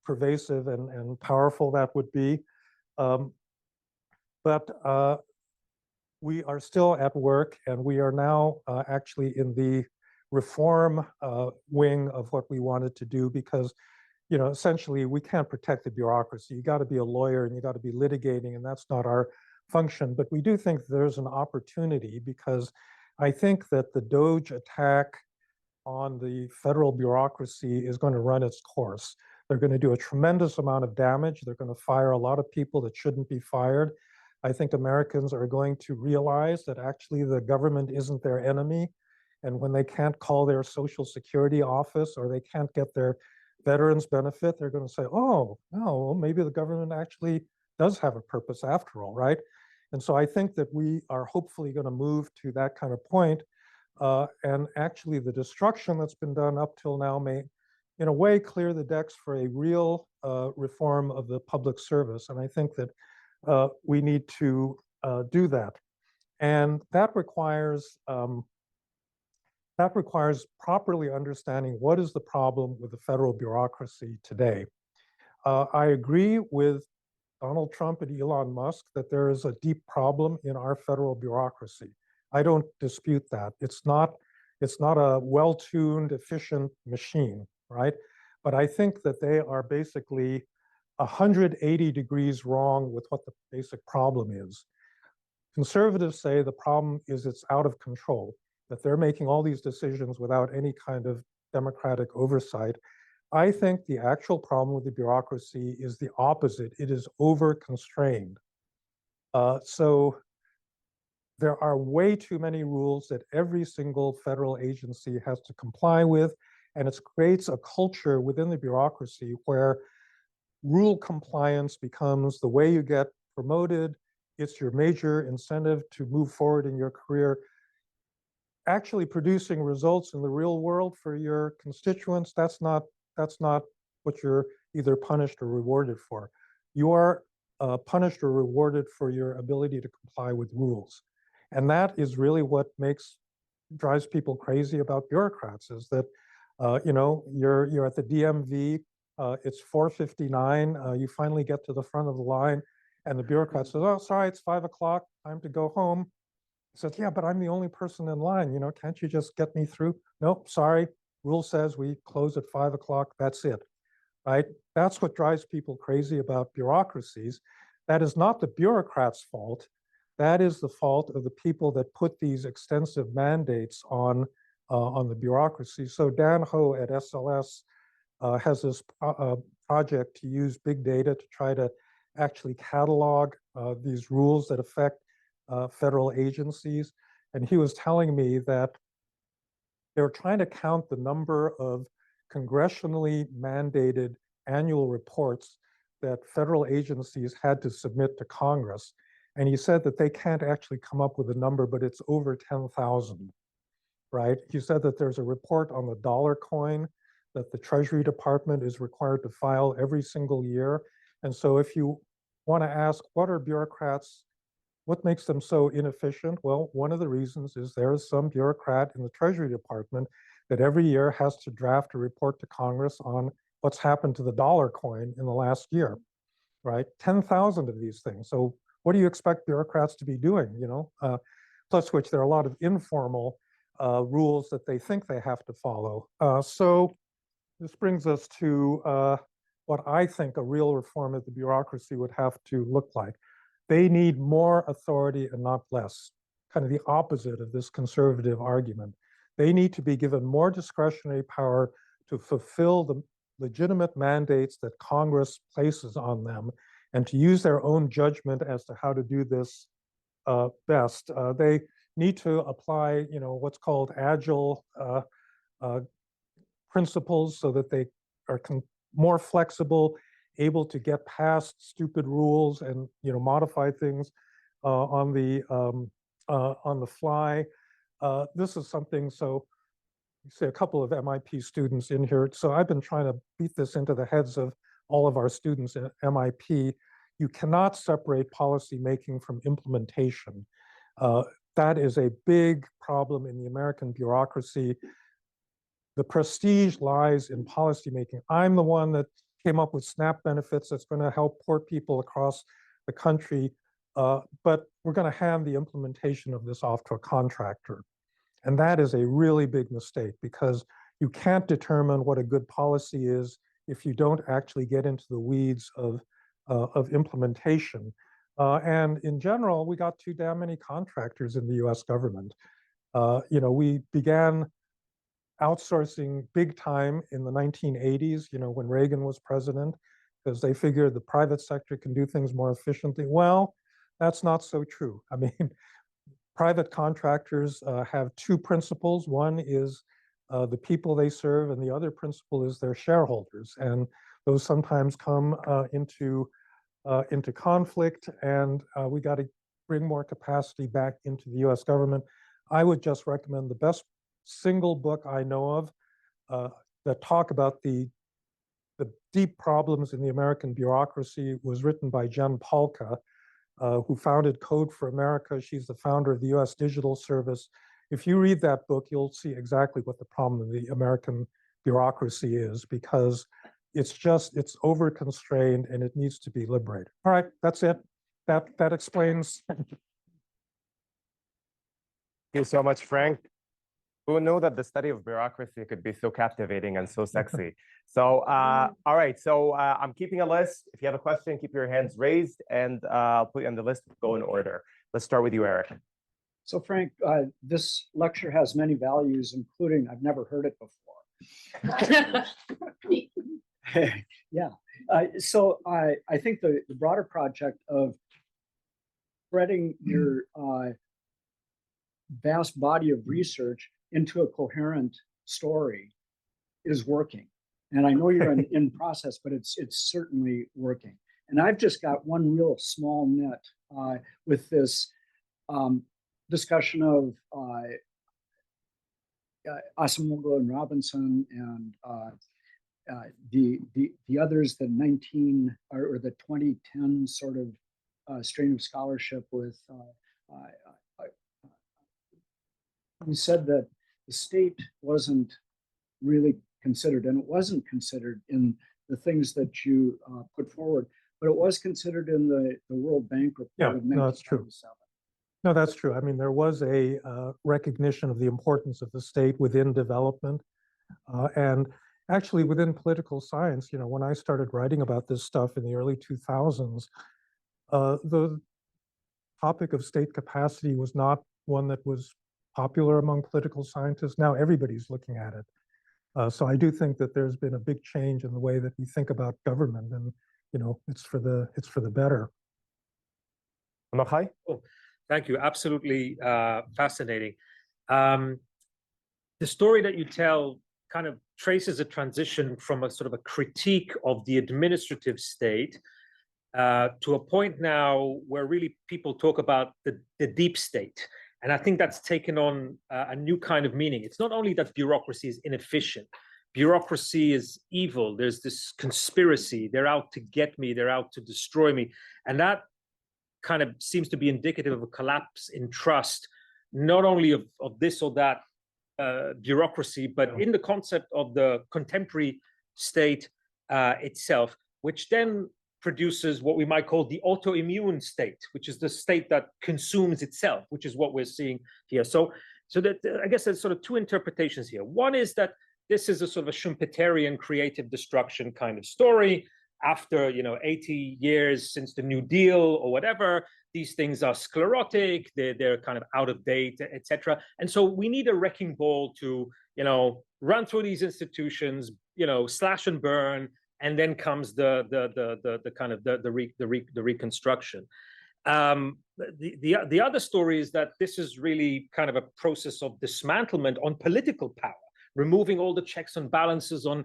pervasive and powerful that would be. But we are still at work, and we are now actually in the reform wing of what we wanted to do, because essentially we can't protect the bureaucracy. You got to be a lawyer and you got to be litigating, and that's not our function. But we do think there's an opportunity, because I think that the DOGE attack on the federal bureaucracy is going to run its course. They're going to do a tremendous amount of damage. They're going to fire a lot of people that shouldn't be fired. I think Americans are going to realize that actually the government isn't their enemy. And when they can't call their Social Security office or they can't get their veterans benefit, they're going to say, oh, no, maybe the government actually does have a purpose after all, right? And so I think that we are hopefully going to move to that kind of point. And actually the destruction that's been done up till now may, in a way, clear the decks for a real reform of the public service. And I think that we need to do that. And that requires properly understanding what is the problem with the federal bureaucracy today. I agree with Donald Trump and Elon Musk that there is a deep problem in our federal bureaucracy. I don't dispute that. It's not a well-tuned, efficient machine, right? But I think that they are basically 180 degrees wrong with what the basic problem is. Conservatives say the problem is it's out of control, that they're making all these decisions without any kind of democratic oversight. I think the actual problem with the bureaucracy is the opposite. It is over-constrained. So there are way too many rules that every single federal agency has to comply with, and it creates a culture within the bureaucracy where rule compliance becomes the way you get promoted. It's your major incentive to move forward in your career. Actually producing results in the real world for your constituents, that's not what you're either punished or rewarded for. You are punished or rewarded for your ability to comply with rules. And that is really what drives people crazy about bureaucrats, is that you're at the DMV, it's 4:59, you finally get to the front of the line, and the bureaucrat says, oh, sorry, it's 5 o'clock, time to go home. He says, yeah, but I'm the only person in line, can't you just get me through? Nope, sorry, rule says we close at 5 o'clock, that's it, right? That's what drives people crazy about bureaucracies. That is not the bureaucrats' fault. That is the fault of the people that put these extensive mandates on the bureaucracy. So Dan Ho at SLS has this project to use big data to try to actually catalog these rules that affect federal agencies. And he was telling me that they were trying to count the number of congressionally mandated annual reports that federal agencies had to submit to Congress. And he said that they can't actually come up with a number, but it's over 10,000, right? He said that there's a report on the dollar coin that the Treasury Department is required to file every single year. And so if you want to ask, what are bureaucrats What makes them so inefficient? Well, one of the reasons is there is some bureaucrat in the Treasury Department that every year has to draft a report to Congress on what's happened to the dollar coin in the last year, right? 10,000 of these things. So what do you expect bureaucrats to be doing, plus which there are a lot of informal rules that they think they have to follow. So this brings us to what I think a real reform of the bureaucracy would have to look like. They need more authority and not less, kind of the opposite of this conservative argument. They need to be given more discretionary power to fulfill the legitimate mandates that Congress places on them and to use their own judgment as to how to do this best. They need to apply, what's called agile principles so that they are more flexible, able to get past stupid rules and modify things on the fly. This is something. So you see a couple of MIP students in here. So I've been trying to beat this into the heads of all of our students at MIP. You cannot separate policy making from implementation. That is a big problem in the American bureaucracy. The prestige lies in policymaking. I'm the one that came up with SNAP benefits that's going to help poor people across the country, but we're going to hand the implementation of this off to a contractor. And that is a really big mistake because you can't determine what a good policy is if you don't actually get into the weeds of implementation. And in general, we got too damn many contractors in the US government. We began outsourcing big time in the 1980s, when Reagan was president, because they figured the private sector can do things more efficiently. Well, that's not so true. I mean, private contractors have two principles. One is the people they serve, and the other principle is their shareholders. And those sometimes come into conflict, and we got to bring more capacity back into the US government. I would just recommend the best single book I know of that talk about the deep problems in the American bureaucracy was written by Jen Pahlka, who founded Code for America. She's the founder of the US Digital Service. If you read that book, you'll see exactly what the problem of the American bureaucracy is, because it's over-constrained and it needs to be liberated. All right, that's it. That explains. Thank you so much, Frank. Who knew that the study of bureaucracy could be so captivating and so sexy? So, all right. So I'm keeping a list. If you have a question, keep your hands raised, and I'll put you on the list. Go in order. Let's start with you, Eric. So, Frank, this lecture has many values, including I've never heard it before. Yeah. So I think the broader project of spreading your vast body of research into a coherent story is working. And I know you're in process, but it's certainly working. And I've just got one real small nit with this discussion of Asamoah and Robinson and the others, the 2010 sort of strain of scholarship with you said that the state wasn't really considered, and it wasn't considered in the things that you put forward, but it was considered in the World Bank report. Yeah, of no, that's true. No, that's true. I mean, there was a recognition of the importance of the state within development, and actually within political science. When I started writing about this stuff in the early 2000s, the topic of state capacity was not one that was popular among political scientists. Now everybody's looking at it. So I do think that there's been a big change in the way that we think about government, and it's for the better. Amachai? Oh, thank you. Absolutely fascinating. The story that you tell kind of traces a transition from a sort of a critique of the administrative state to a point now where really people talk about the deep state. And I think that's taken on a new kind of meaning. It's not only that bureaucracy is inefficient, bureaucracy is evil. There's this conspiracy. They're out to get me. They're out to destroy me. And that kind of seems to be indicative of a collapse in trust, not only of this or that bureaucracy, but in the concept of the contemporary state itself, which then produces what we might call the autoimmune state, which is the state that consumes itself, which is what we're seeing here. So that I guess there's sort of two interpretations here. One is that this is a sort of a Schumpeterian creative destruction kind of story. After 80 years since the New Deal or whatever, these things are sclerotic, they're kind of out of date, etc. And so we need a wrecking ball to run through these institutions, slash and burn, and then comes the kind of the reconstruction. The other story is that this is really kind of a process of dismantlement on political power, removing all the checks and balances on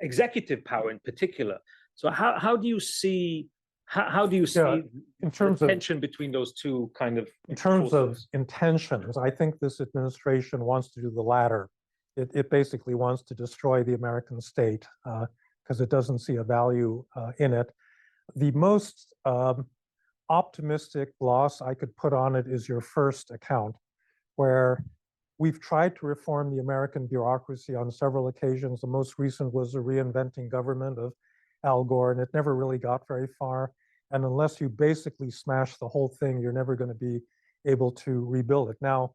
executive power in particular. So how do you see in terms the of tension between those two kind of in terms forces? of intentions? I think this administration wants to do the latter. It basically wants to destroy the American state because it doesn't see a value in it. The most optimistic gloss I could put on it is your first account, where we've tried to reform the American bureaucracy on several occasions. The most recent was the reinventing government of Al Gore, and it never really got very far. And unless you basically smash the whole thing, you're never going to be able to rebuild it. Now,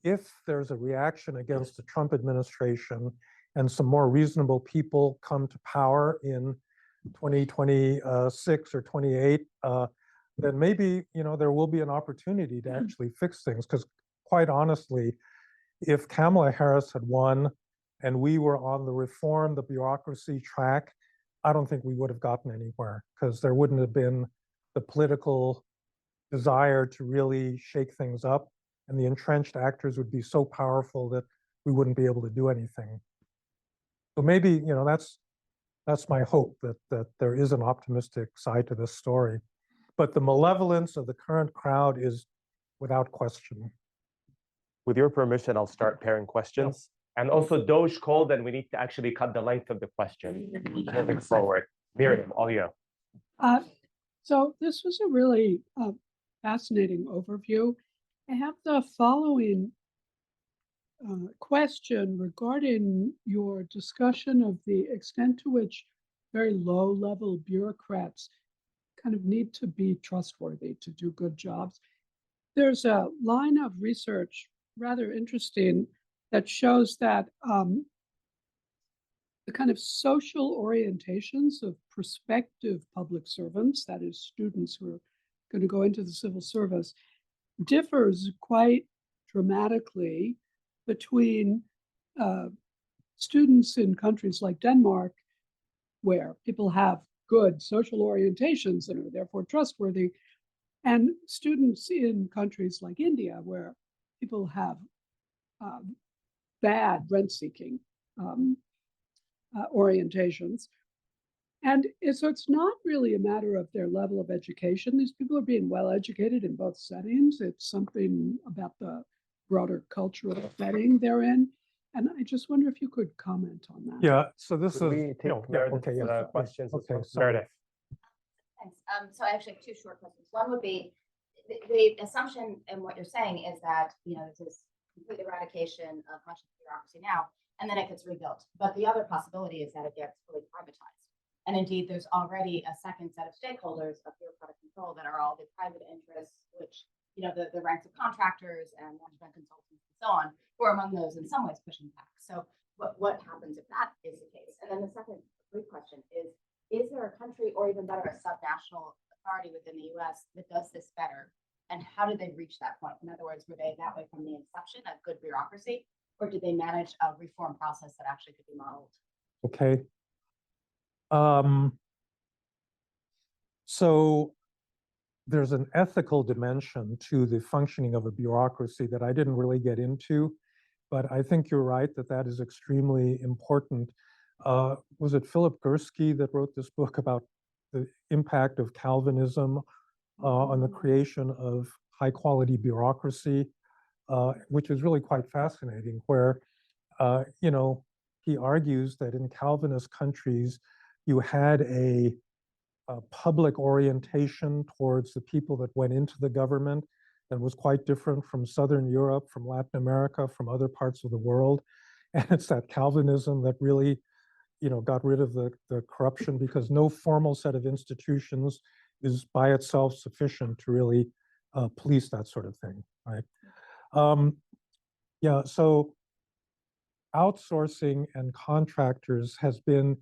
if there's a reaction against the Trump administration and some more reasonable people come to power in 2026 or 28, then maybe there will be an opportunity to actually fix things. Because quite honestly, if Kamala Harris had won and we were on the reform, the bureaucracy track, I don't think we would have gotten anywhere, because there wouldn't have been the political desire to really shake things up, and the entrenched actors would be so powerful that we wouldn't be able to do anything. So maybe that's my hope, that there is an optimistic side to this story. But the malevolence of the current crowd is without question. With your permission, I'll start pairing questions. And also, Doge called, and we need to actually cut the length of the question. Moving forward. Miriam, all you. So this was a really fascinating overview. I have the following question regarding your discussion of the extent to which very low-level bureaucrats kind of need to be trustworthy to do good jobs. There's a line of research, rather interesting, that shows that the kind of social orientations of prospective public servants, that is, students who are going to go into the civil service, differs quite dramatically between students in countries like Denmark, where people have good social orientations and are therefore trustworthy, and students in countries like India, where people have bad rent-seeking orientations. And so it's not really a matter of their level of education. These people are being well educated in both settings. It's something about the broader cultural setting they're in. And I just wonder if you could comment on that. Yeah, so this Could is we take Meredith's questions? Okay, Meredith. Thanks. So I actually have two short questions. One would be the assumption in what you're saying is that this is complete eradication of much of the bureaucracy now, and then it gets rebuilt. But the other possibility is that it gets fully privatized. And indeed, there's already a second set of stakeholders of bureaucratic control that are all the private interests, which, the ranks of contractors and management consultants and so on, who are among those in some ways pushing back. So what happens if that is the case? And then the second brief question is there a country, or even better, a subnational authority within the US that does this better? And how did they reach that point? In other words, were they that way from the inception of good bureaucracy, or did they manage a reform process that actually could be modeled? Okay. So there's an ethical dimension to the functioning of a bureaucracy that I didn't really get into, but I think you're right that is extremely important. Was it Philip Gursky that wrote this book about the impact of Calvinism on the creation of high-quality bureaucracy, which is really quite fascinating, where, he argues that in Calvinist countries, you had a public orientation towards the people that went into the government that was quite different from Southern Europe, from Latin America, from other parts of the world. And it's that Calvinism that really, got rid of the corruption, because no formal set of institutions is by itself sufficient to really police that sort of thing, right? Yeah, so outsourcing and contractors has been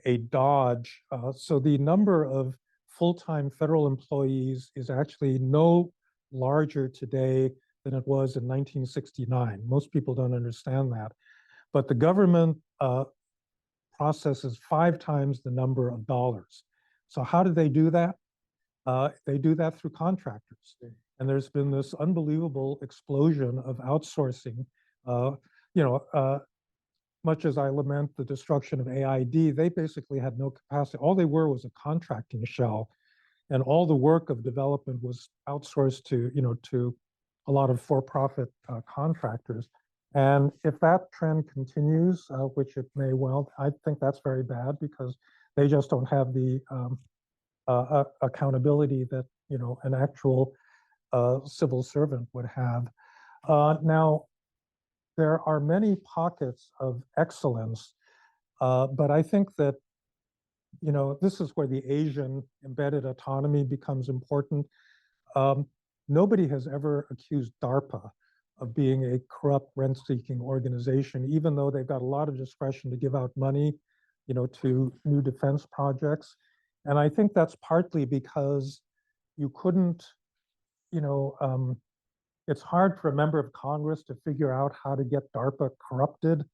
a dodge. So the number of full-time federal employees is actually no larger today than it was in 1969. Most people don't understand that. But the government processes 5 times the number of dollars. So how do they do that? They do that through contractors. And there's been this unbelievable explosion of outsourcing. Much as I lament the destruction of AID, they basically had no capacity. All they were was a contracting shell, and all the work of development was outsourced to a lot of for-profit contractors. And if that trend continues, which it may well, I think that's very bad, because they just don't have the accountability that an actual civil servant would have. Now, there are many pockets of excellence, but I think that this is where the Asian embedded autonomy becomes important. Nobody has ever accused DARPA of being a corrupt rent-seeking organization, even though they've got a lot of discretion to give out money, to new defense projects. And I think that's partly because you couldn't, it's hard for a member of Congress to figure out how to get DARPA corrupted.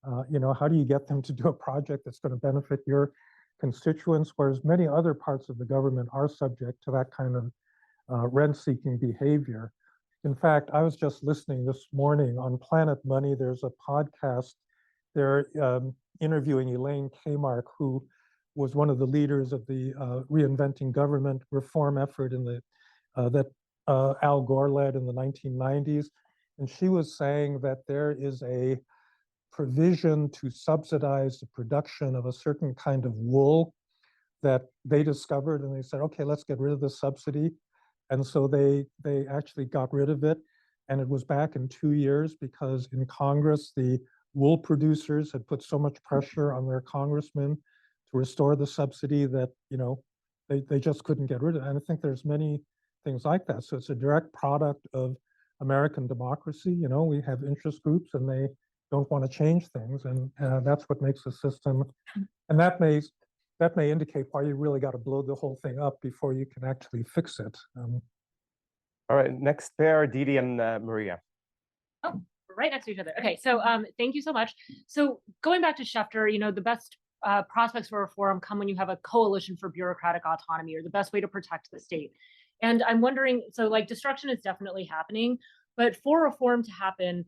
How do you get them to do a project that's going to benefit your constituents, whereas many other parts of the government are subject to that kind of rent-seeking behavior. In fact, I was just listening this morning on Planet Money. There's a podcast. They're interviewing Elaine Kamarck, who was one of the leaders of the reinventing government reform effort in that Al Gore led in the 1990s. And she was saying that there is a provision to subsidize the production of a certain kind of wool that they discovered, and they said, okay, let's get rid of the subsidy. And so they actually got rid of it. And it was back in 2 years, because in Congress, the wool producers had put so much pressure on their congressmen to restore the subsidy that, they just couldn't get rid of it. And I think there's many things like that. So it's a direct product of American democracy. We have interest groups, and they don't want to change things. And that's what makes the system, and that may indicate why you really got to blow the whole thing up before you can actually fix it. All right, next pair, Didi and Maria. Oh, right next to each other. Okay, so thank you so much. So going back to Schefter, the best prospects for reform come when you have a coalition for bureaucratic autonomy, or the best way to protect the state. And I'm wondering, so like destruction is definitely happening, but for reform to happen,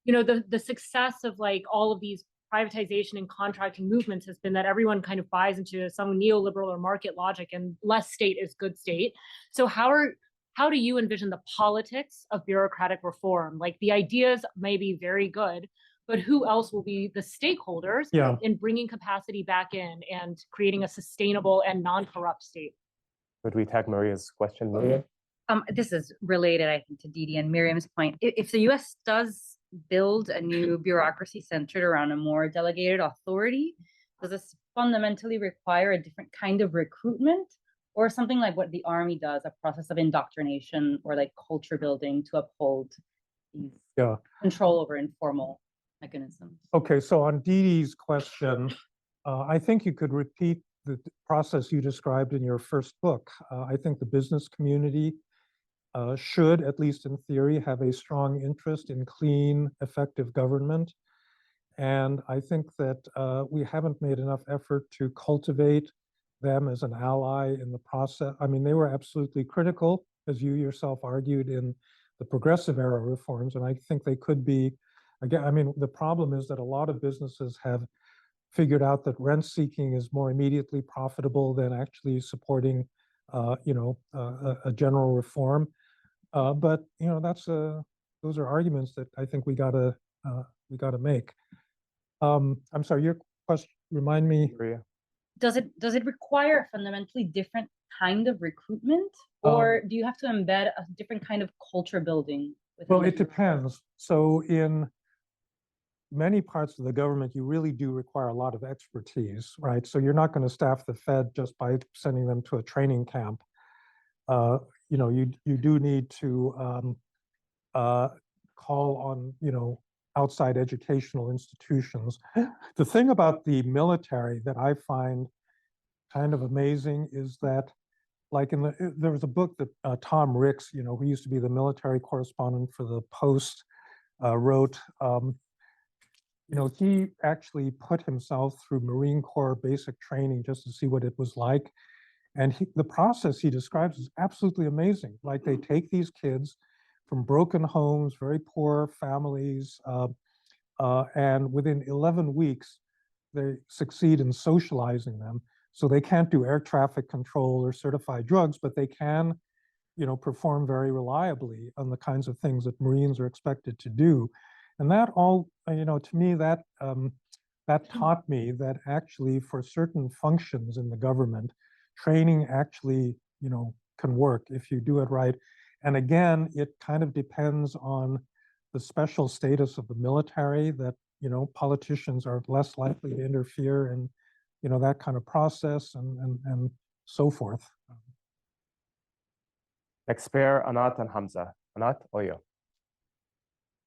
the success of like all of these privatization and contracting movements has been that everyone kind of buys into some neoliberal or market logic, and less state is good state. So how do you envision the politics of bureaucratic reform? Like, the ideas may be very good, but who else will be the stakeholders in bringing capacity back in and creating a sustainable and non-corrupt state? Would we tag Maria's question, Maria? This is related, I think, to Didi and Miriam's point. If the US does build a new bureaucracy centered around a more delegated authority, does this fundamentally require a different kind of recruitment, or something like what the Army does, a process of indoctrination or like culture building to uphold these control over informal mechanisms? Okay, so on Didi's question, I think you could repeat the process you described in your first book. I think the business community should, at least in theory, have a strong interest in clean, effective government. And I think that we haven't made enough effort to cultivate them as an ally in the process. I mean, they were absolutely critical, as you yourself argued, in the progressive era reforms. And I think they could be, again, I mean, the problem is that a lot of businesses have figured out that rent seeking is more immediately profitable than actually supporting, a general reform. But those are arguments that I think we gotta make. I'm sorry, your question. Remind me. Maria. does it require a fundamentally different kind of recruitment, or do you have to embed a different kind of culture building? Well, it depends. So in many parts of the government, you really do require a lot of expertise, right? So you're not going to staff the Fed just by sending them to a training camp. You know, you do need to call on, you know, outside educational institutions. The thing about the military that I find kind of amazing is that, like there was a book that Tom Ricks, you know, who used to be the military correspondent for the Post, wrote. You know, he actually put himself through Marine Corps basic training just to see what it was like. And the process he describes is absolutely amazing. Like they take these kids from broken homes, very poor families, and within 11 weeks, they succeed in socializing them. So they can't do air traffic control or certify drugs, but they can, you know, perform very reliably on the kinds of things that Marines are expected to do. And that all, you know, to me, that taught me that actually for certain functions in the government, training actually, you know, can work if you do it right. And again, it kind of depends on the special status of the military, that, you know, politicians are less likely to interfere in, you know, that kind of process and so forth. Next pair, Anat and Hamza. Anat, Oyo.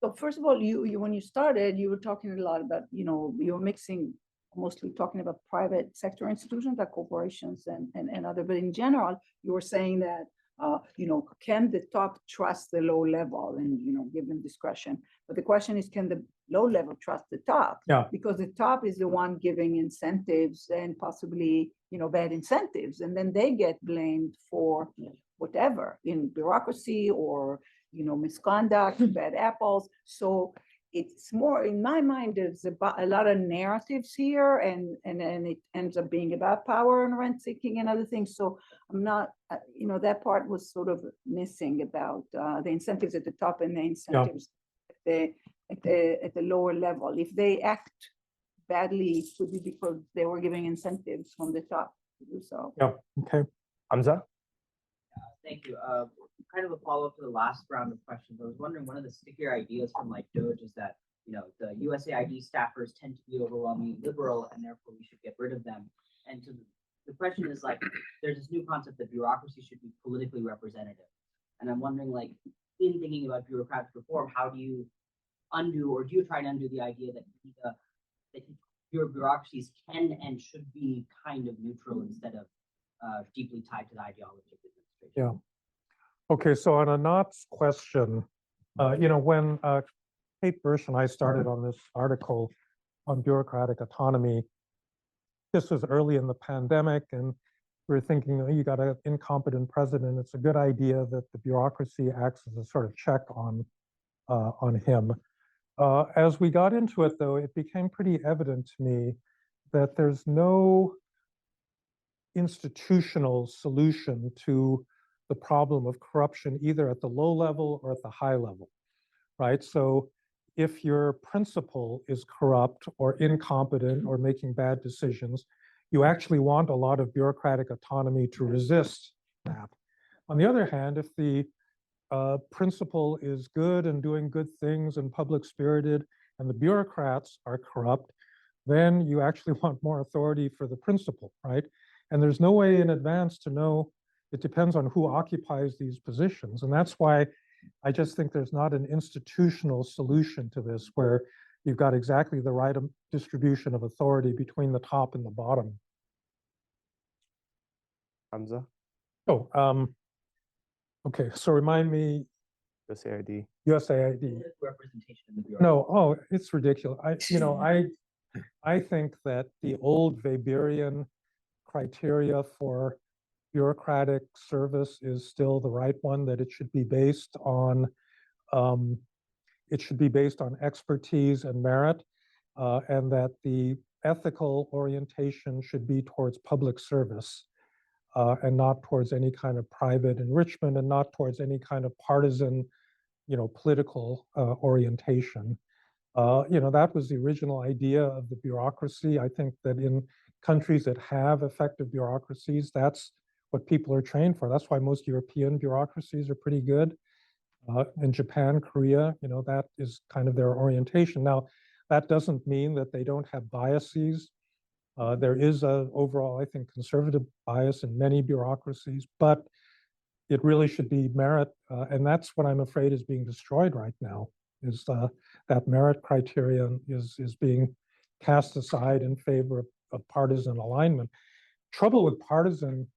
So first of all, you when you started, you were talking a lot about, you know, you were mixing, mostly talking about private sector institutions like corporations and other, but in general, you were saying that, you know, can the top trust the low level and, you know, give them discretion? But the question is, can the low level trust the top? Yeah. Because the top is the one giving incentives and possibly, you know, bad incentives. And then they get blamed for whatever in bureaucracy or, you know, misconduct, bad apples. So it's more, in my mind, there's a lot of narratives here, and it ends up being about power and rent seeking and other things. So I'm not, you know, that part was sort of missing about the incentives at the top and the incentives at the lower level. If they act badly, it could be because they were giving incentives from the top to do so. Yeah. Okay. Hamza? Thank you. Kind of a follow-up to the last round of questions. I was wondering, one of the stickier ideas from like DOGE is that, you know, the USAID staffers tend to be overwhelmingly liberal, and therefore we should get rid of them. And the question is, like, there's this new concept that bureaucracy should be politically representative. And I'm wondering, like, in thinking about bureaucratic reform, how do you undo, or do you try and undo the idea that your bureaucracies can and should be kind of neutral instead of deeply tied to the ideology of the administration? Yeah. Okay, so on Anat's question, you know, when Kate Bursch and I started on this article on bureaucratic autonomy, this was early in the pandemic, and we were thinking, oh, you got an incompetent president. It's a good idea that the bureaucracy acts as a sort of check on him. As we got into it, though, it became pretty evident to me that there's no institutional solution to the problem of corruption, either at the low level or at the high level, right? So if your principal is corrupt or incompetent or making bad decisions, you actually want a lot of bureaucratic autonomy to resist that. On the other hand, if the principal is good and doing good things and public-spirited, and the bureaucrats are corrupt, then you actually want more authority for the principal, right? And there's no way in advance to know. It depends on who occupies these positions. And that's why I just think there's not an institutional solution to this where you've got exactly the right distribution of authority between the top and the bottom. Hamza? Oh, okay. So remind me. USAID. USAID. Representation in the bureau. No, oh, it's ridiculous. I think that the old Weberian criteria for bureaucratic service is still the right one, that it should be based on expertise and merit, and that the ethical orientation should be towards public service and not towards any kind of private enrichment and not towards any kind of partisan, you know, political orientation. You know, that was the original idea of the bureaucracy. I think that in countries that have effective bureaucracies, that's what people are trained for. That's why most European bureaucracies are pretty good. In Japan, Korea, that is kind of their orientation. Now, that doesn't mean that they don't have biases. There is a overall, I think, conservative bias in many bureaucracies, but it really should be merit. And that's what I'm afraid is being destroyed right now, is that merit criterion is being cast aside in favor of partisan alignment. Trouble with partisan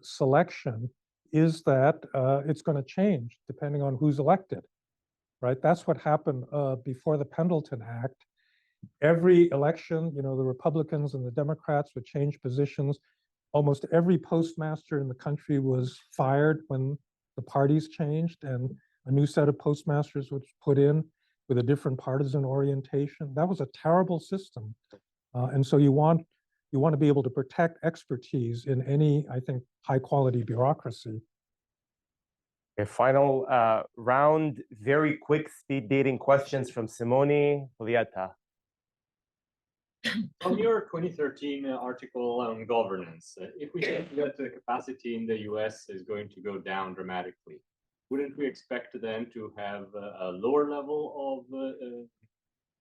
selection is that it's going to change depending on who's elected, right? That's what happened before the Pendleton Act. Every election, the Republicans and the Democrats would change positions. Almost every postmaster in the country was fired when the parties changed, and a new set of postmasters was put in with a different partisan orientation. That was a terrible system. And so you want to be able to protect expertise in any, I think, high quality bureaucracy. A final round, very quick speed dating questions from Simone Polietta. On your 2013 article on governance, if we think that the capacity in the US is going to go down dramatically, wouldn't we expect then to have a lower level of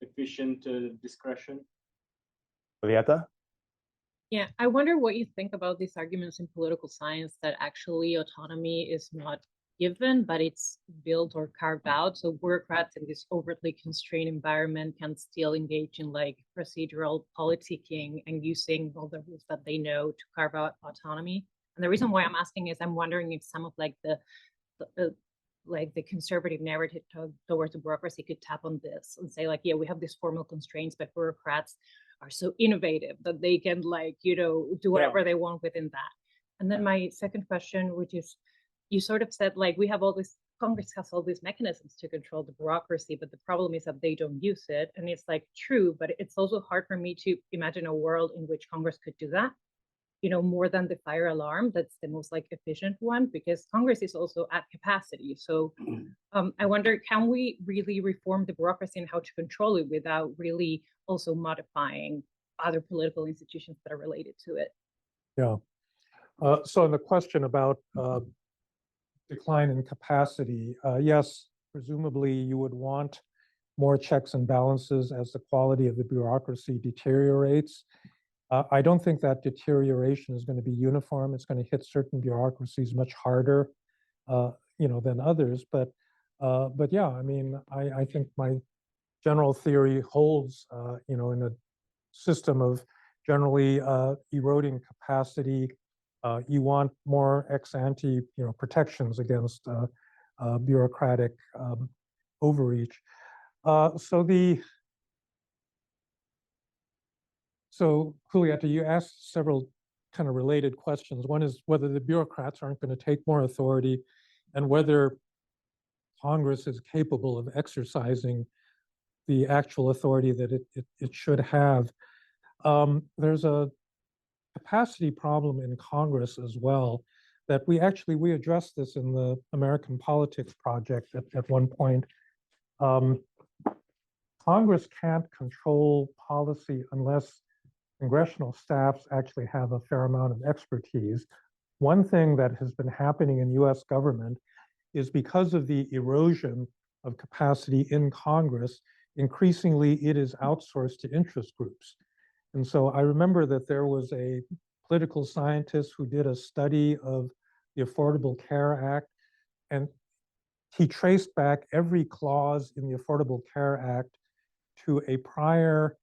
efficient discretion? Polietta? Yeah, I wonder what you think about these arguments in political science that actually autonomy is not given, but it's built or carved out. So bureaucrats in this overtly constrained environment can still engage in like procedural politicking and using all the rules that they know to carve out autonomy. And the reason why I'm asking is I'm wondering if some of like the conservative narrative towards the bureaucracy could tap on this and say like, yeah, we have these formal constraints, but bureaucrats are so innovative that they can like, do whatever they want within that. And then my second question, which is, you sort of said like, we have all this, Congress has all these mechanisms to control the bureaucracy, but the problem is that they don't use it. And it's like true, but it's also hard for me to imagine a world in which Congress could do that. More than the fire alarm, that's the most like efficient one, because Congress is also at capacity. So I wonder, can we really reform the bureaucracy and how to control it without really also modifying other political institutions that are related to it? Yeah. So in the question about decline in capacity, yes, presumably you would want more checks and balances as the quality of the bureaucracy deteriorates. I don't think that deterioration is going to be uniform. It's going to hit certain bureaucracies much harder, than others. But yeah, I mean, I think my general theory holds, in a system of generally eroding capacity. You want more ex ante, protections against bureaucratic overreach. So Julieta, you asked several kind of related questions. One is whether the bureaucrats aren't going to take more authority and whether Congress is capable of exercising the actual authority that it should have. There's a capacity problem in Congress as well that we addressed this in the American Politics Project at one point. Congress can't control policy unless congressional staffs actually have a fair amount of expertise. One thing that has been happening in US government is because of the erosion of capacity in Congress, increasingly it is outsourced to interest groups. And so I remember that there was a political scientist who did a study of the Affordable Care Act, and he traced back every clause in the Affordable Care Act to a prior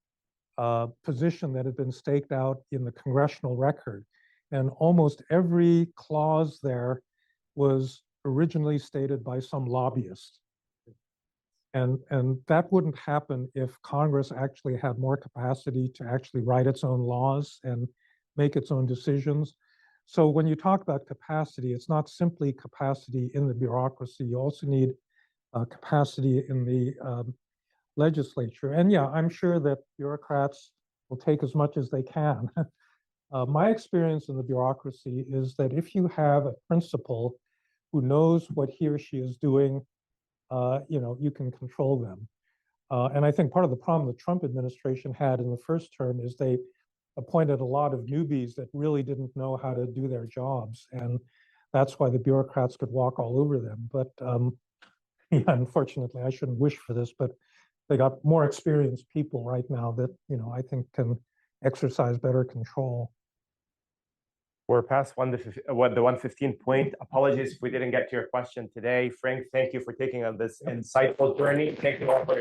position that had been staked out in the congressional record. And almost every clause there was originally stated by some lobbyist. And that wouldn't happen if Congress actually had more capacity to actually write its own laws and make its own decisions. So when you talk about capacity, it's not simply capacity in the bureaucracy. You also need capacity in the legislature. And yeah, I'm sure that bureaucrats will take as much as they can. My experience in the bureaucracy is that if you have a principal who knows what he or she is doing, you can control them. And I think part of the problem the Trump administration had in the first term is they appointed a lot of newbies that really didn't know how to do their jobs. And that's why the bureaucrats could walk all over them. But yeah, unfortunately, I shouldn't wish for this, but they got more experienced people right now that, I think can exercise better control. We're past the 1:15 point. Apologies if we didn't get to your question today. Frank, thank you for taking on this insightful journey. Thank you all for